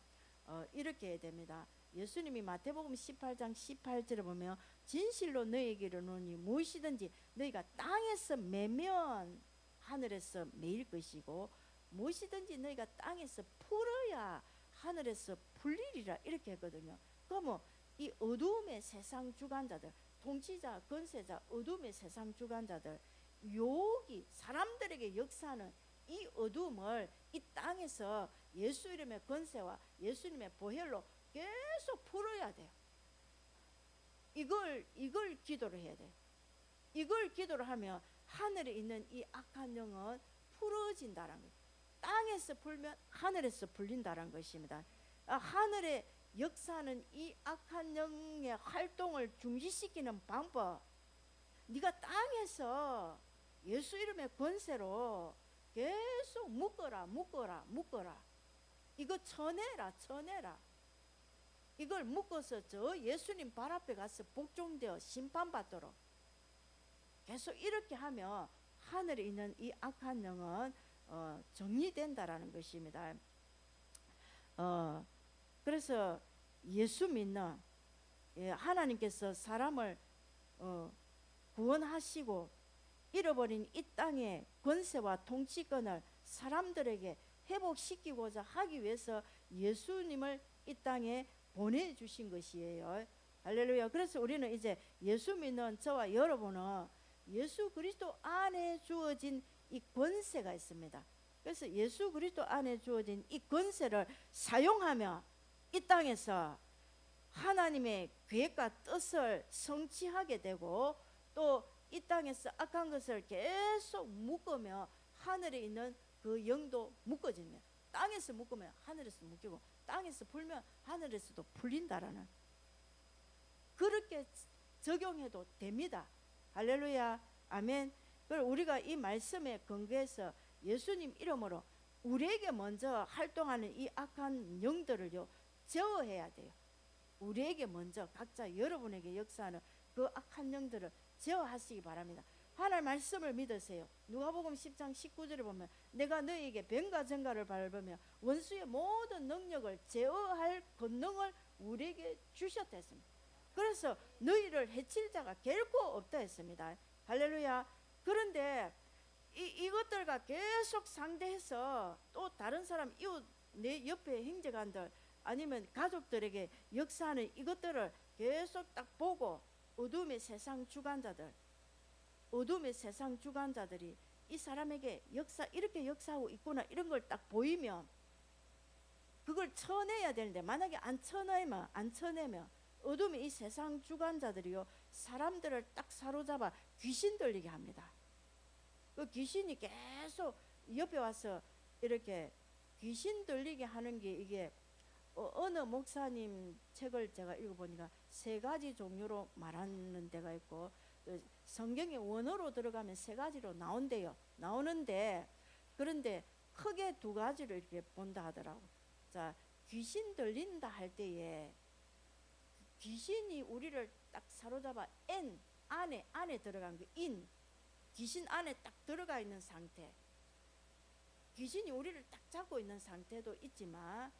이렇게 해야 됩니다. 예수님이 마태복음 18장 18절에 보면 진실로 너희에게 이르노니 무엇이든지 너희가 땅에서 매면 하늘에서 매일 것이고 무엇이든지 너희가 땅에서 풀어야 하늘에서 풀리리라, 이렇게 했거든요. 그러면 이 어두움의 세상 주관자들, 통치자 권세자, 어둠의 세상 주관자들, 여기 사람들에게 역사하는 이 어둠을 이 땅에서 예수 이름의 권세와 예수님의 보혈로 계속 풀어야 돼요. 이걸 기도를 해야 돼요. 이걸 기도를 하면 하늘에 있는 이 악한 영은 풀어진다는 거예요. 땅에서 풀면 하늘에서 풀린다는 것입니다. 하늘에 역사하는 이 악한 영의 활동을 중지시키는 방법, 네가 땅에서 예수 이름의 권세로 계속 묶어라. 이거 쳐내라. 이걸 묶어서 저 예수님 발 앞에 가서 복종되어 심판받도록 계속 이렇게 하면 하늘에 있는 이 악한 영은 정리된다라는 것입니다. 그래서 예수 믿는 하나님께서 사람을 구원하시고 잃어버린 이 땅의 권세와 통치권을 사람들에게 회복시키고자 하기 위해서 예수님을 이 땅에 보내주신 것이에요. 할렐루야. 그래서 우리는 이제 예수 믿는 저와 여러분은 예수 그리스도 안에 주어진 이 권세가 있습니다. 그래서 예수 그리스도 안에 주어진 이 권세를 사용하며 이 땅에서 하나님의 계획과 뜻을 성취하게 되고 또 이 땅에서 악한 것을 계속 묶으며 하늘에 있는 그 영도 묶어지며 땅에서 묶으면 하늘에서 묶이고 땅에서 풀면 하늘에서도 풀린다라는 그렇게 적용해도 됩니다. 할렐루야. 아멘. 그리고 우리가 이 말씀에 근거해서 예수님 이름으로 우리에게 먼저 활동하는 이 악한 영들을요 제어해야 돼요. 우리에게 먼저 각자 여러분에게 역사하는 그 악한 영들을 제어하시기 바랍니다. 하나님 말씀을 믿으세요. 누가복음 10장 19절에 보면 내가 너희에게 뱀과 정갈을 밟으며 원수의 모든 능력을 제어할 권능을 우리에게 주셨다 했습니다. 그래서 너희를 해칠 자가 결코 없다 했습니다. 할렐루야. 그런데 이것들과 계속 상대해서 또 다른 사람 이웃 내 옆에 형제간들 아니면 가족들에게 역사하는 이것들을 계속 딱 보고 어둠의 세상 주관자들이 이 사람에게 이렇게 역사하고 있구나 이런 걸 딱 보이면 그걸 쳐내야 되는데 만약에 안 쳐내면 어둠의 이 세상 주관자들이요 사람들을 딱 사로잡아 귀신 들리게 합니다. 그 귀신이 계속 옆에 와서 이렇게 귀신 들리게 하는 게 이게 어느 목사님 책을 제가 읽어보니까 3가지 종류로 말하는 데가 있고 성경의 원어로 들어가면 3가지로 나오는데 그런데 크게 2가지로 이렇게 본다 하더라고. 자, 귀신 들린다 할 때에 귀신이 우리를 딱 사로잡아 안에 들어간 그 귀신 안에 딱 들어가 있는 상태, 귀신이 우리를 딱 잡고 있는 상태도 있지만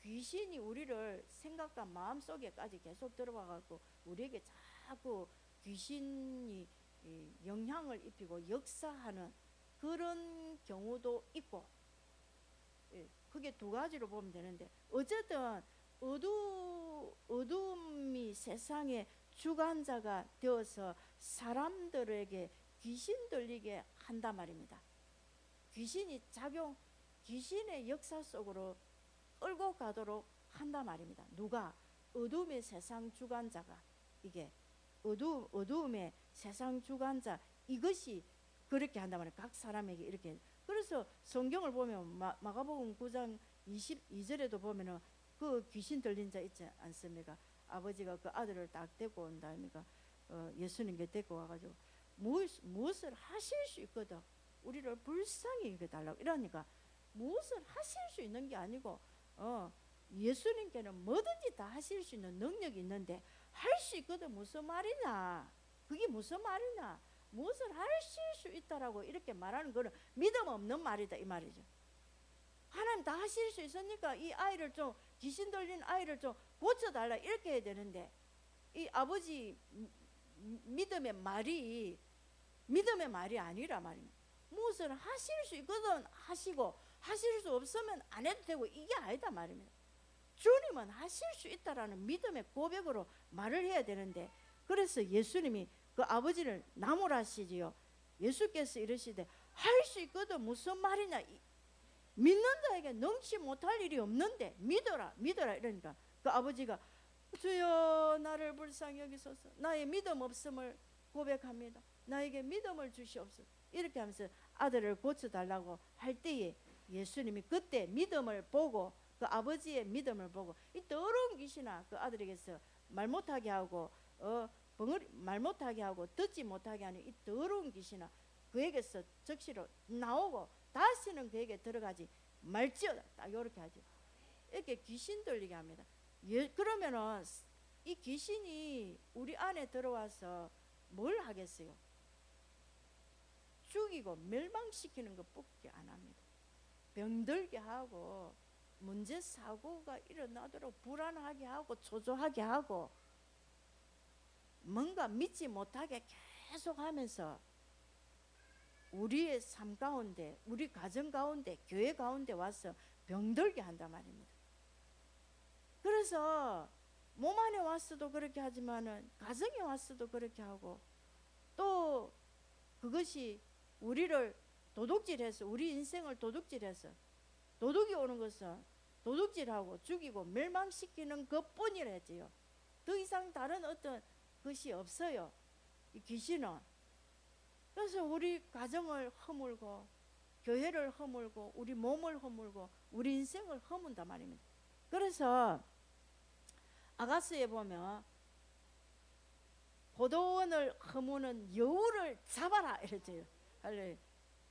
귀신이 우리를 생각과 마음속에까지 계속 들어와갖고 우리에게 자꾸 귀신이 영향을 입히고 역사하는 그런 경우도 있고 그게 2가지로 보면 되는데 어쨌든 어둠이 세상의 주관자가 되어서 사람들에게 귀신 들리게 한단 말입니다. 귀신의 역사 속으로 끌고 가도록 한단 말입니다. 누가? 어둠의 세상 주관자가 이게 어둠의 세상 주관자 이것이 그렇게 한단 말이에요. 각 사람에게 이렇게. 그래서 성경을 보면 마가복음 9장 22절에도 보면은 그 귀신 들린 자 있지 않습니까? 아버지가 그 아들을 딱 데리고 온 다음에가 예수님께 데리고 와가지고 무엇을 하실 수 있거든. 우리를 불쌍히 여겨달라고 이러니까 무엇을 하실 수 있는 게 아니고 예수님께는 뭐든지 다 하실 수 있는 능력이 있는데 할 수 있거든 무슨 말이냐. 그게 무슨 말이냐. 무엇을 하실 수 있다라고 이렇게 말하는 거는 믿음 없는 말이다 이 말이죠. 하나님 다 하실 수 있으니까 이 아이를 좀 귀신 들린 아이를 좀 고쳐달라 이렇게 해야 되는데 이 아버지 믿음의 말이 아니라 말입니다. 무엇을 하실 수 있거든 하시고 하실 수 없으면 안 해도 되고 이게 아니다 말입니다. 주님은 하실 수 있다라는 믿음의 고백으로 말을 해야 되는데 그래서 예수님이 그 아버지를 나무라시지요. 예수께서 이러시되 할 수 있거든 무슨 말이냐. 믿는 자에게 능치 못할 일이 없는데 믿어라 이러니까 그 아버지가 주여 나를 불쌍히 여기소서 나의 믿음 없음을 고백합니다. 나에게 믿음을 주시옵소서. 이렇게 하면서 아들을 고쳐달라고 할 때에 예수님이 그때 믿음을 보고 그 아버지의 믿음을 보고 이 더러운 귀신아 그 아들에게서 말 못하게 하고 벙어리 말 못하게 하고 듣지 못하게 하는 이 더러운 귀신아 그에게서 즉시로 나오고 다시는 그에게 들어가지 말지어다. 딱 이렇게 하죠. 이렇게 귀신 들리게 합니다. 그러면은 이 귀신이 우리 안에 들어와서 뭘 하겠어요? 죽이고 멸망시키는 것밖에 안 합니다. 병들게 하고 문제 사고가 일어나도록 불안하게 하고 초조하게 하고 뭔가 믿지 못하게 계속 하면서 우리의 삶 가운데, 우리 가정 가운데, 교회 가운데 와서 병들게 한단 말입니다. 그래서 몸 안에 왔어도 그렇게 하지만은 가정에 왔어도 그렇게 하고 또 그것이 우리를 도둑질해서 우리 인생을 도둑질해서 도둑이 오는 것은 도둑질하고 죽이고 멸망시키는 것뿐이라지요. 더 이상 다른 어떤 것이 없어요. 이 귀신은. 그래서 우리 가정을 허물고 교회를 허물고 우리 몸을 허물고 우리 인생을 허문단 말입니다. 그래서 아가스에 보면 포도원을 허무는 여우를 잡아라 이랬죠.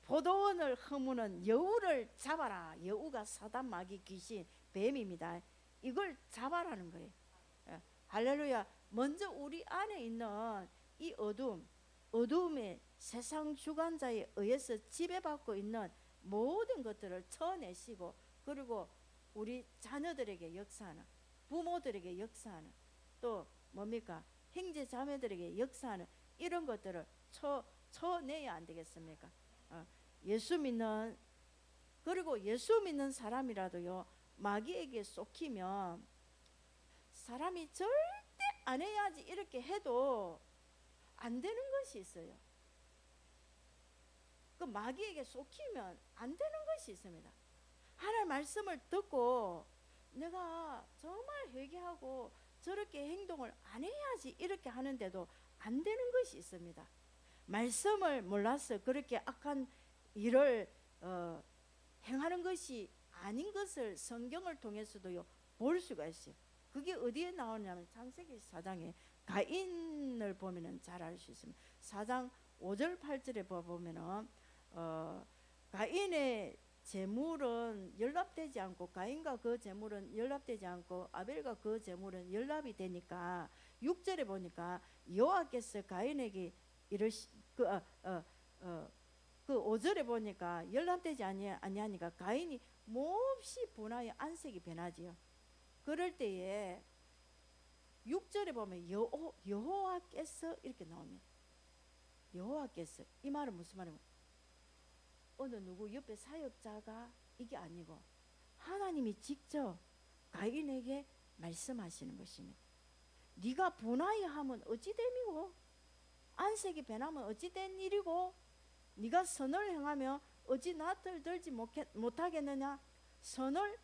포도원을 허무는 여우를 잡아라. 여우가 사단 마귀 귀신 뱀입니다. 이걸 잡아라는 거예요. 할렐루야. 먼저 우리 안에 있는 이 어둠의 세상 주관자에 의해서 지배받고 있는 모든 것들을 쳐내시고 그리고 우리 자녀들에게 역사하는 부모들에게 역사하는 또 뭡니까 형제 자매들에게 역사하는 이런 것들을 쳐내야 안 되겠습니까? 예수 믿는 그리고 예수 믿는 사람이라도요 마귀에게 속히면 사람이 절대 안 해야지 이렇게 해도 안 되는 것이 있어요. 그 마귀에게 속히면 안 되는 것이 있습니다. 하나님 말씀을 듣고 내가 정말 회개하고 저렇게 행동을 안 해야지 이렇게 하는데도 안 되는 것이 있습니다. 말씀을 몰라서 그렇게 악한 일을 행하는 것이 아닌 것을 성경을 통해서도요 볼 수가 있어요. 그게 어디에 나오냐면 창세기 4장에 가인을 보면은 잘 알 수 있습니다. 4장 5절 8절에 보면은 가인의 제물은 연락되지 않고 가인과 그 제물은 연락되지 않고 아벨과 그 제물은 연락이 되니까 6절에 보니까 여호와께서 가인에게 그 5절에 보니까 연락되지 아니하니까 가인이 몹시 분하여 안색이 변하지요. 그럴 때에 6절에 보면 여호와께서 이렇게 나옵니다. 여호와께서 이 말은 무슨 말이에요? 어느 누구 옆에 사역자가 이게 아니고 하나님이 직접 가인에게 말씀하시는 것입니다. 네가 분하여 하면 어찌 됨이고 안색이 변하면 어찌 된 일이고 네가 선을 행하며 어찌 낯을 들지 못하겠느냐. 선을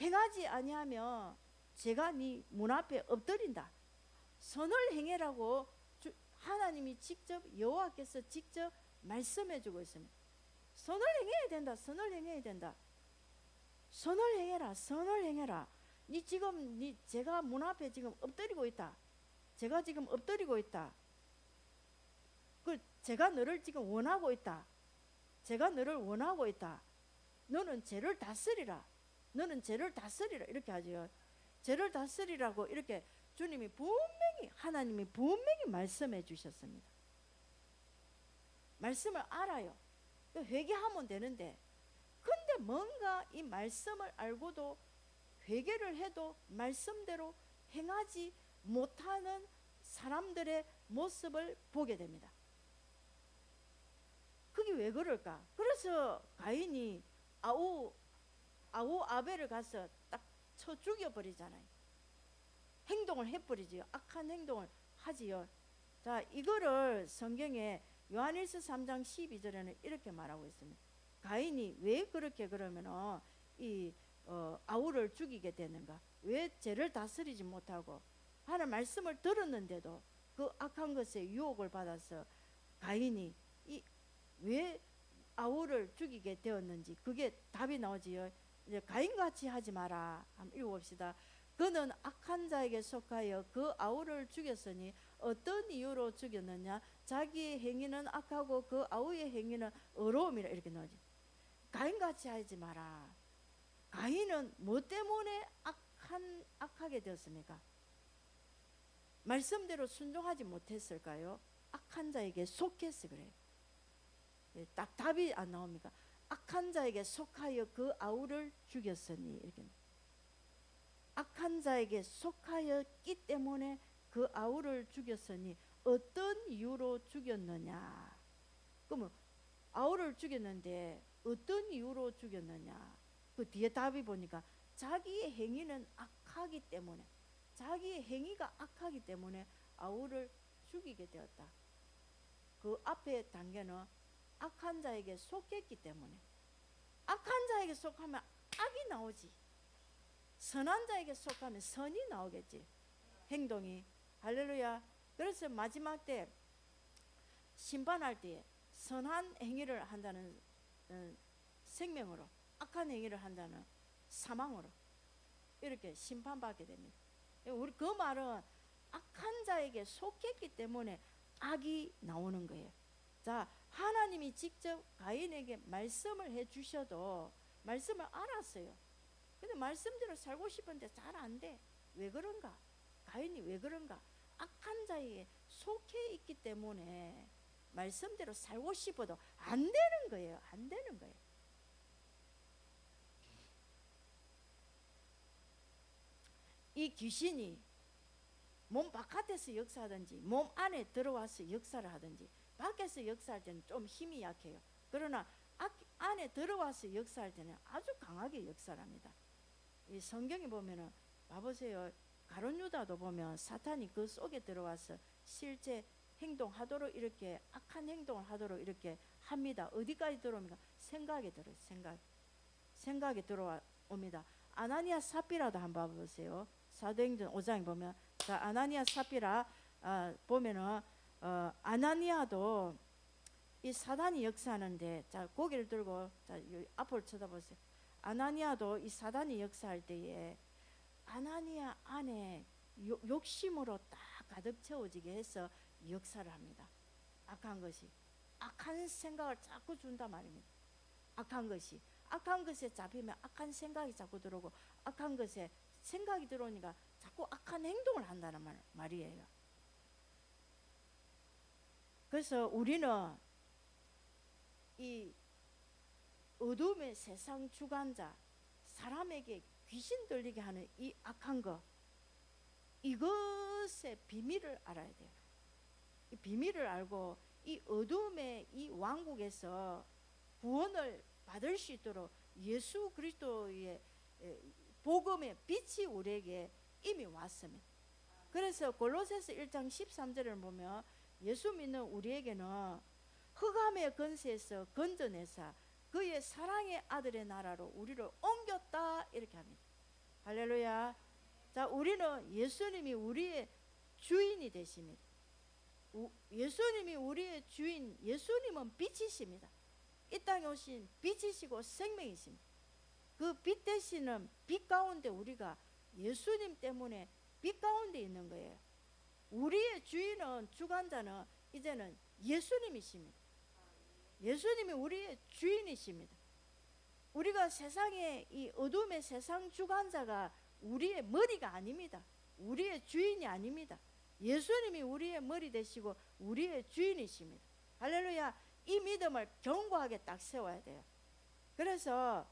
행하지 아니하며 제가 네 문 앞에 엎드린다. 선을 행해라고 하나님이 직접 여호와께서 직접 말씀해 주고 있습니다. 선을 행해야 된다. 선을 행해야 된다. 선을 행해라. 선을 행해라. 제가 문 앞에 지금 엎드리고 있다. 제가 지금 엎드리고 있다. 제가 너를 지금 원하고 있다. 제가 너를 원하고 있다. 너는 죄를 다스리라. 너는 죄를 다스리라. 이렇게 하죠. 죄를 다스리라고 이렇게 주님이 분명히 하나님이 분명히 말씀해 주셨습니다. 말씀을 알아요. 회개하면 되는데 근데 뭔가 이 말씀을 알고도 회개를 해도 말씀대로 행하지 못하는 사람들의 모습을 보게 됩니다. 그게 왜 그럴까? 그래서 가인이 아우 아벨을 가서 딱 쳐 죽여버리잖아요. 행동을 해버리지요. 악한 행동을 하지요. 자, 이거를 성경에 요한일서 3장 12절에는 이렇게 말하고 있습니다. 가인이 왜 그렇게 그러면은 아우를 죽이게 되는가? 왜 죄를 다스리지 못하고 하나님 말씀을 들었는데도 그 악한 것에 유혹을 받아서 가인이 왜 아우를 죽이게 되었는지 그게 답이 나오지요. 이제 가인같이 하지 마라. 한번 읽어봅시다. 그는 악한 자에게 속하여 그 아우를 죽였으니 어떤 이유로 죽였느냐? 자기의 행위는 악하고 그 아우의 행위는 의로움이라 이렇게 나오지. 가인같이 하지 마라. 가인은 뭐 때문에 악하게 되었습니까? 말씀대로 순종하지 못했을까요? 악한 자에게 속해서 그래요. 딱 답이 안 나옵니까? 악한 자에게 속하여 그 아우를 죽였으니 이렇게. 악한 자에게 속하였기 때문에 그 아우를 죽였으니 어떤 이유로 죽였느냐? 그러면 아우를 죽였는데 어떤 이유로 죽였느냐? 그 뒤에 답이 보니까 자기의 행위는 악하기 때문에, 자기의 행위가 악하기 때문에 아우를 죽이게 되었다. 그 앞에 단계는 악한 자에게 속했기 때문에. 악한 자에게 속하면 악이 나오지. 선한 자에게 속하면 선이 나오겠지. 행동이. 할렐루야. 그래서 마지막 때 심판할 때에 선한 행위를 한다는 생명으로, 악한 행위를 한다는 사망으로 이렇게 심판받게 됩니다. 우리 그 말은 악한 자에게 속했기 때문에 악이 나오는 거예요. 자, 하나님이 직접 가인에게 말씀을 해 주셔도 말씀을 알았어요. 근데 말씀대로 살고 싶은데 잘 안 돼. 왜 그런가? 가인이 왜 그런가? 악한 자에게 속해 있기 때문에 말씀대로 살고 싶어도 안 되는 거예요. 안 되는 거예요. 이 귀신이 몸 바깥에서 역사하든지 몸 안에 들어와서 역사를 하든지, 밖에서 역사할 때는 좀 힘이 약해요. 그러나 안에 들어와서 역사할 때는 아주 강하게 역사를 합니다. 이 성경에 보면은 봐보세요. 가룟 유다도 보면 사탄이 그 속에 들어와서 실제 행동하도록, 이렇게 악한 행동을 하도록 이렇게 합니다. 어디까지 들어옵니까? 생각에 들어요. 생각에 들어옵니다. 아나니아 삽비라도 한번 봐보세요. 사도행전 5장에 보면, 자, 아나니아 삽비라 보면은 아나니아도 이 사단이 역사하는데, 자, 고개를 들고 자, 앞을 쳐다보세요. 아나니아도 이 사단이 역사할 때에 아나니아 안에 욕심으로 딱 가득 채워지게 해서 역사를 합니다. 악한 것이, 악한 생각을 자꾸 준단 말입니다. 악한 것에 잡히면 악한 생각이 자꾸 들어오고, 악한 것에 생각이 들어오니까 자꾸 악한 행동을 한다는 말이에요. 그래서 우리는 이 어둠의 세상 주관자, 사람에게 귀신 들리게 하는 이 악한 것, 이것의 비밀을 알아야 돼요. 이 비밀을 알고 이 어둠의 이 왕국에서 구원을 받을 수 있도록 예수 그리스도의 복음의 빛이 우리에게 이미 왔습니다. 그래서 골로새서 1장 13절을 보면 예수 믿는 우리에게는 흑암의 권세에서 건져내사 그의 사랑의 아들의 나라로 우리를 옮겼다, 이렇게 합니다. 할렐루야. 자, 우리는 예수님이 우리의 주인이 되십니다. 예수님이 우리의 주인, 예수님은 빛이십니다. 이 땅에 오신 빛이시고 생명이십니다. 그 빛 되시는 빛 가운데 우리가 예수님 때문에 빛 가운데 있는 거예요. 우리의 주인은, 주관자는 이제는 예수님이십니다. 예수님이 우리의 주인이십니다. 우리가 세상의 이 어둠의 세상 주관자가 우리의 머리가 아닙니다. 우리의 주인이 아닙니다. 예수님이 우리의 머리 되시고 우리의 주인이십니다. 할렐루야. 이 믿음을 견고하게 딱 세워야 돼요. 그래서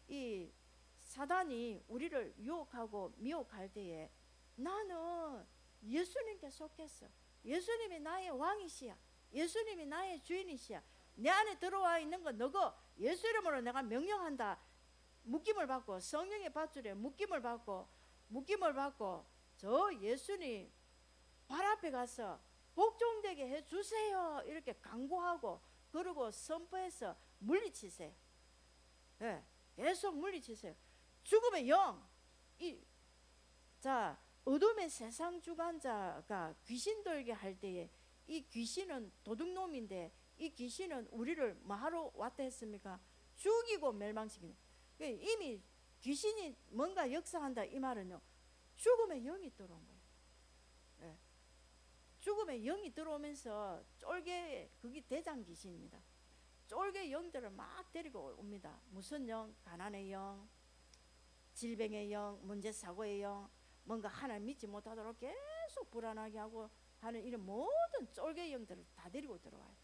이 사단이 우리를 유혹하고 미혹할 때에 나는 예수님께 속했어. 예수님이 나의 왕이시야. 예수님이 나의 주인이시야. 내 안에 들어와 있는 건 너고, 예수 이름으로 내가 명령한다. 묶임을 받고, 성령의 밧줄에 묶임을 받고 저 예수님 발 앞에 가서 복종되게 해주세요, 이렇게 강구하고, 그리고 선포해서 물리치세요. 네, 계속 물리치세요. 죽음의 영, 자, 어둠의 세상 주관자가 귀신 들게 할 때에 이 귀신은 도둑놈인데, 이 귀신은 우리를 뭐하러 왔다 했습니까? 죽이고 멸망시키는. 이미 귀신이 뭔가 역사한다 이 말은요, 죽음의 영이 들어온 거예요. 네. 죽음의 영이 들어오면서 쫄개, 그게 대장 귀신입니다. 쫄개 영들을 막 데리고 옵니다. 무슨 영? 가난의 영, 질병의 영, 문제 사고의 영, 뭔가 하나님 믿지 못하도록 계속 불안하게 하고 하는 이런 모든 쫄개 영들을 다 데리고 들어와요.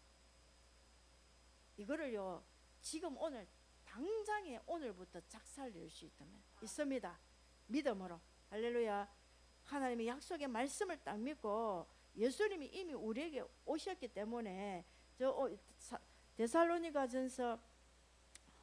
이거를요, 지금 오늘 당장에 오늘부터 작살낼 수 있습니다. 믿음으로. 할렐루야. 하나님의 약속의 말씀을 딱 믿고 예수님이 이미 우리에게 오셨기 때문에 데살로니가전서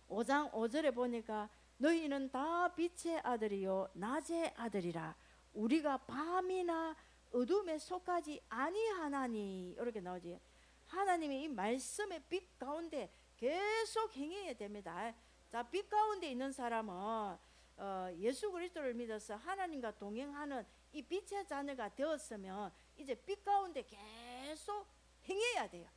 5장 5절에 보니까 너희는 다 빛의 아들이요 낮의 아들이라 우리가 밤이나 어둠에 속하지 아니하나니, 이렇게 나오지. 하나님이 이 말씀의 빛 가운데 계속 행해야 됩니다. 자, 빛 가운데 있는 사람은 예수 그리스도를 믿어서 하나님과 동행하는 이 빛의 자녀가 되었으면 이제 빛 가운데 계속 행해야 돼요.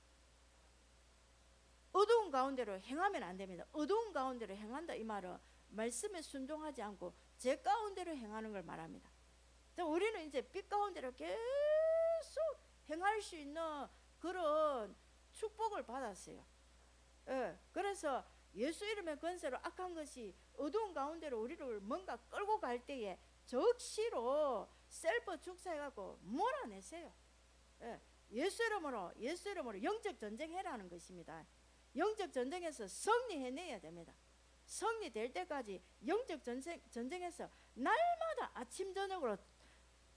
어두운 가운데로 행하면 안 됩니다. 어두운 가운데로 행한다 이 말은 말씀에 순종하지 않고 제 가운데로 행하는 걸 말합니다. 우리는 이제 빛 가운데로 계속 행할 수 있는 그런 축복을 받았어요. 예, 그래서 예수 이름의 권세로 악한 것이 어두운 가운데로 우리를 뭔가 끌고 갈 때에 적시로 셀프 축사해갖고 몰아내세요. 예, 예수 이름으로 영적 전쟁해라는 것입니다. 영적 전쟁에서 승리해내야 됩니다. 승리될 때까지 영적 전쟁에서 날마다 아침 저녁으로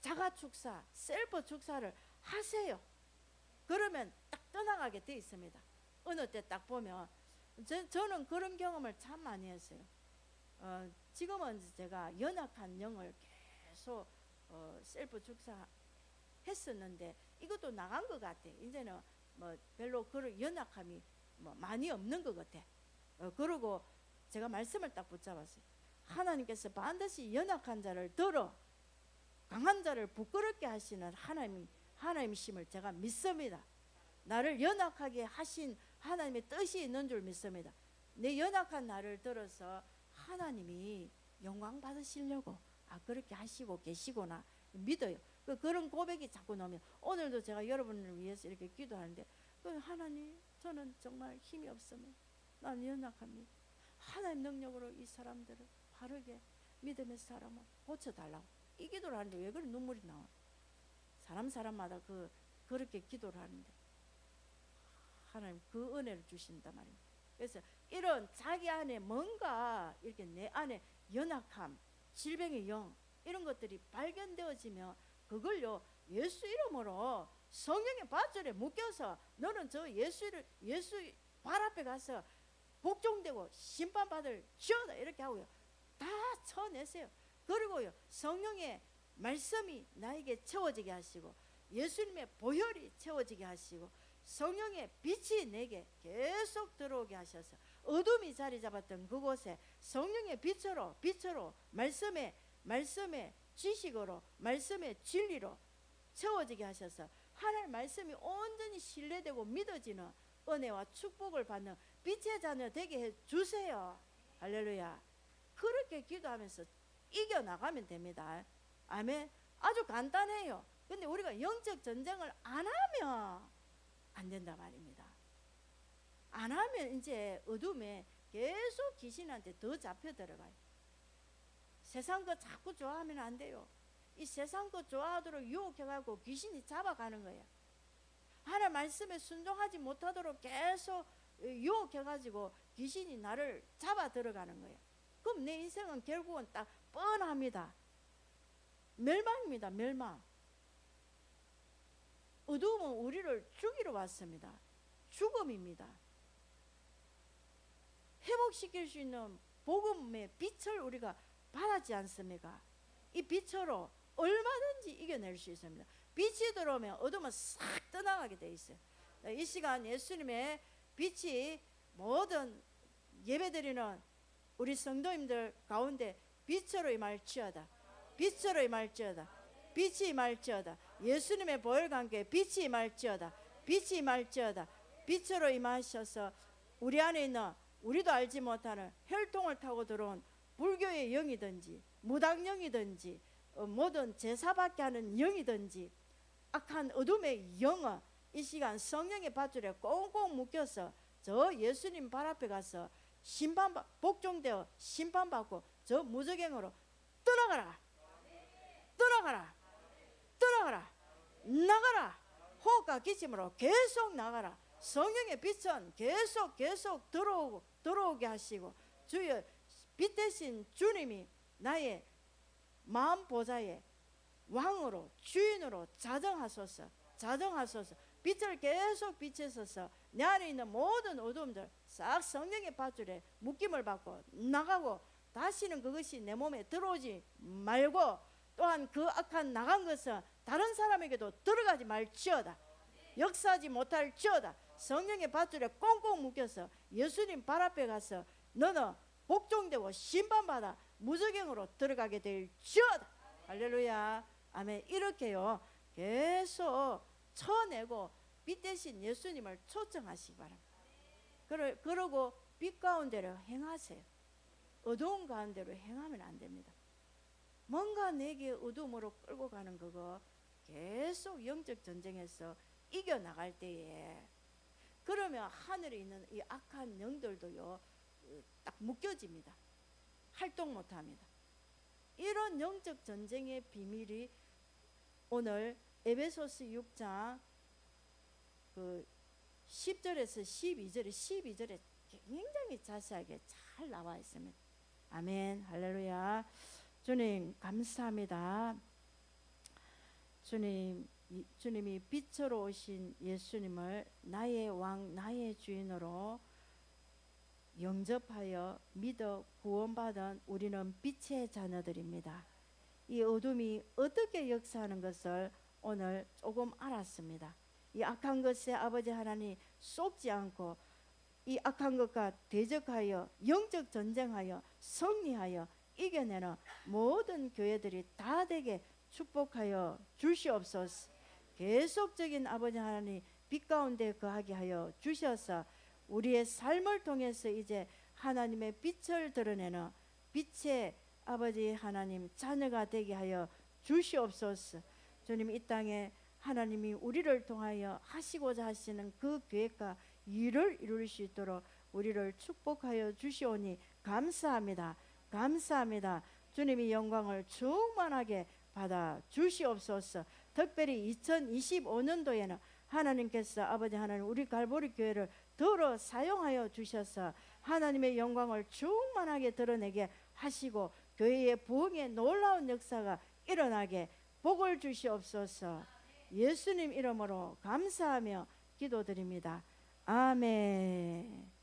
자가 축사, 셀프 축사를 하세요. 그러면 딱 떠나가게 돼 있습니다. 어느 때 딱 보면 저는 그런 경험을 참 많이 했어요. 지금은 제가 연약한 영을 계속 셀프 축사 했었는데 이것도 나간 것 같아. 이제는 뭐 별로 그런 연약함이 뭐 많이 없는 것 같아. 그러고 제가 말씀을 딱 붙잡았어요. 하나님께서 반드시 연약한 자를 들어 강한 자를 부끄럽게 하시는 하나님이심을 제가 믿습니다. 나를 연약하게 하신 하나님의 뜻이 있는 줄 믿습니다. 내 연약한 나를 들어서 하나님이 영광 받으시려고 그렇게 하시고 계시구나 믿어요. 그런 고백이 자꾸 나오면 오늘도 제가 여러분을 위해서 이렇게 기도하는데 하나님, 저는 정말 힘이 없습니다. 난 연약합니다. 하나님 능력으로 이 사람들을 바르게 믿음의 사람을 고쳐달라고 이 기도를 하는데 왜 그런 눈물이 나와? 사람마다 그렇게 기도를 하는데 하나님 그 은혜를 주신단 말입니다. 그래서 이런 자기 안에 뭔가 이렇게 내 안에 연약함, 질병의 영 이런 것들이 발견되어지면 그걸요 예수 이름으로 성령의 밧줄에 묶여서 너는 저 예수 발 앞에 가서 복종되고 심판받을 지어다 이렇게 하고요 다 쳐내세요. 그리고요 성령의 말씀이 나에게 채워지게 하시고 예수님의 보혈이 채워지게 하시고 성령의 빛이 내게 계속 들어오게 하셔서 어둠이 자리 잡았던 그곳에 성령의 빛으로 말씀의 지식으로 말씀의 진리로 채워지게 하셔서 하나님의 말씀이 온전히 신뢰되고 믿어지는 은혜와 축복을 받는 빛의 자녀 되게 해주세요. 할렐루야. 그렇게 기도하면서 이겨나가면 됩니다. 아멘. 아주 간단해요. 근데 우리가 영적 전쟁을 안 하면 안 된다 말입니다. 안 하면 이제 어둠에 계속 귀신한테 더 잡혀 들어가요. 세상 거 자꾸 좋아하면 안 돼요. 이 세상 거 좋아하도록 유혹해가지고 귀신이 잡아가는 거예요. 하나님 말씀에 순종하지 못하도록 계속 유혹해가지고 귀신이 나를 잡아 들어가는 거예요. 그럼 내 인생은 결국은 딱 뻔합니다. 멸망입니다. 멸망. 어두움은 우리를 죽이러 왔습니다. 죽음입니다. 회복시킬 수 있는 복음의 빛을 우리가 받았지 않습니까? 이 빛으로 얼마든지 이겨낼 수 있습니다. 빛이 들어오면 어둠은 싹 떠나가게 돼 있어요. 이 시간 예수님의 빛이 모든 예배드리는 우리 성도님들 가운데 빛으로 임할지어다. 빛으로 임할지어다. 빛이 임할지어다. 예수님의 보혈과 함께 빛이 임할지어다. 빛이 임할지어다. 빛으로 임하셔서 우리 안에 있는 우리도 알지 못하는 혈통을 타고 들어온 불교의 영이든지 무당영이든지 모든 제사받게 하는 영이든지 악한 어둠의 영은 이 시간 성령의 밧줄에 꽁꽁 묶여서 저 예수님 발 앞에 가서 복종되어 심판받고 저 무저갱으로 떠나가라, 떠나가라, 떠나가라, 나가라. 호흡과 기침으로 계속 나가라. 성령의 빛은 계속 들어오게 하시고, 주여 빛 대신 주님이 나의 마음 보좌의 왕으로 주인으로 자정하소서. 빛을 계속 비추소서. 내 안에 있는 모든 어둠들 싹 성령의 밧줄에 묶임을 받고 나가고, 다시는 그것이 내 몸에 들어오지 말고, 또한 그 악한 나간 것은 다른 사람에게도 들어가지 말지어다. 역사하지 못할지어다. 성령의 밧줄에 꽁꽁 묶여서 예수님 발 앞에 가서 너는 복종되고 심판받아 무저갱으로 들어가게 될지어다. 할렐루야, 아멘. 이렇게요 계속 쳐내고 빛 대신 예수님을 초청하시기 바랍니다. 그러고 빛 가운데로 행하세요. 어두운 가운데로 행하면 안 됩니다. 뭔가 내게 어둠으로 끌고 가는 그거 계속 영적 전쟁에서 이겨나갈 때에, 그러면 하늘에 있는 이 악한 영들도요 딱 묶여집니다. 활동 못합니다. 이런 영적 전쟁의 비밀이 오늘 에베소서 6장 그 10절에서 12절에 굉장히 자세하게 잘 나와 있습니다. 아멘, 할렐루야. 주님 감사합니다. 주님이 빛으로 오신 예수님을 나의 왕 나의 주인으로 영접하여 믿어 구원받은 우리는 빛의 자녀들입니다. 이 어둠이 어떻게 역사하는 것을 오늘 조금 알았습니다. 이 악한 것에 아버지 하나님 속지 않고 이 악한 것과 대적하여 영적 전쟁하여 승리하여 이겨내는 모든 교회들이 다 되게 축복하여 주시옵소서. 계속적인 아버지 하나님 빛 가운데 거하게 하여 주셔서 우리의 삶을 통해서 이제 하나님의 빛을 드러내는 빛의 아버지 하나님 자녀가 되게 하여 주시옵소서. 주님, 이 땅에 하나님이 우리를 통하여 하시고자 하시는 그 계획과 일을 이룰 수 있도록 우리를 축복하여 주시오니 감사합니다. 감사합니다. 주님이 영광을 충만하게 받아 주시옵소서. 특별히 2025년도에는 하나님께서 아버지 하나님 우리 갈보리 교회를 더러 사용하여 주셔서 하나님의 영광을 충만하게 드러내게 하시고 교회의 부흥의 놀라운 역사가 일어나게 복을 주시옵소서. 예수님 이름으로 감사하며 기도드립니다. 아멘.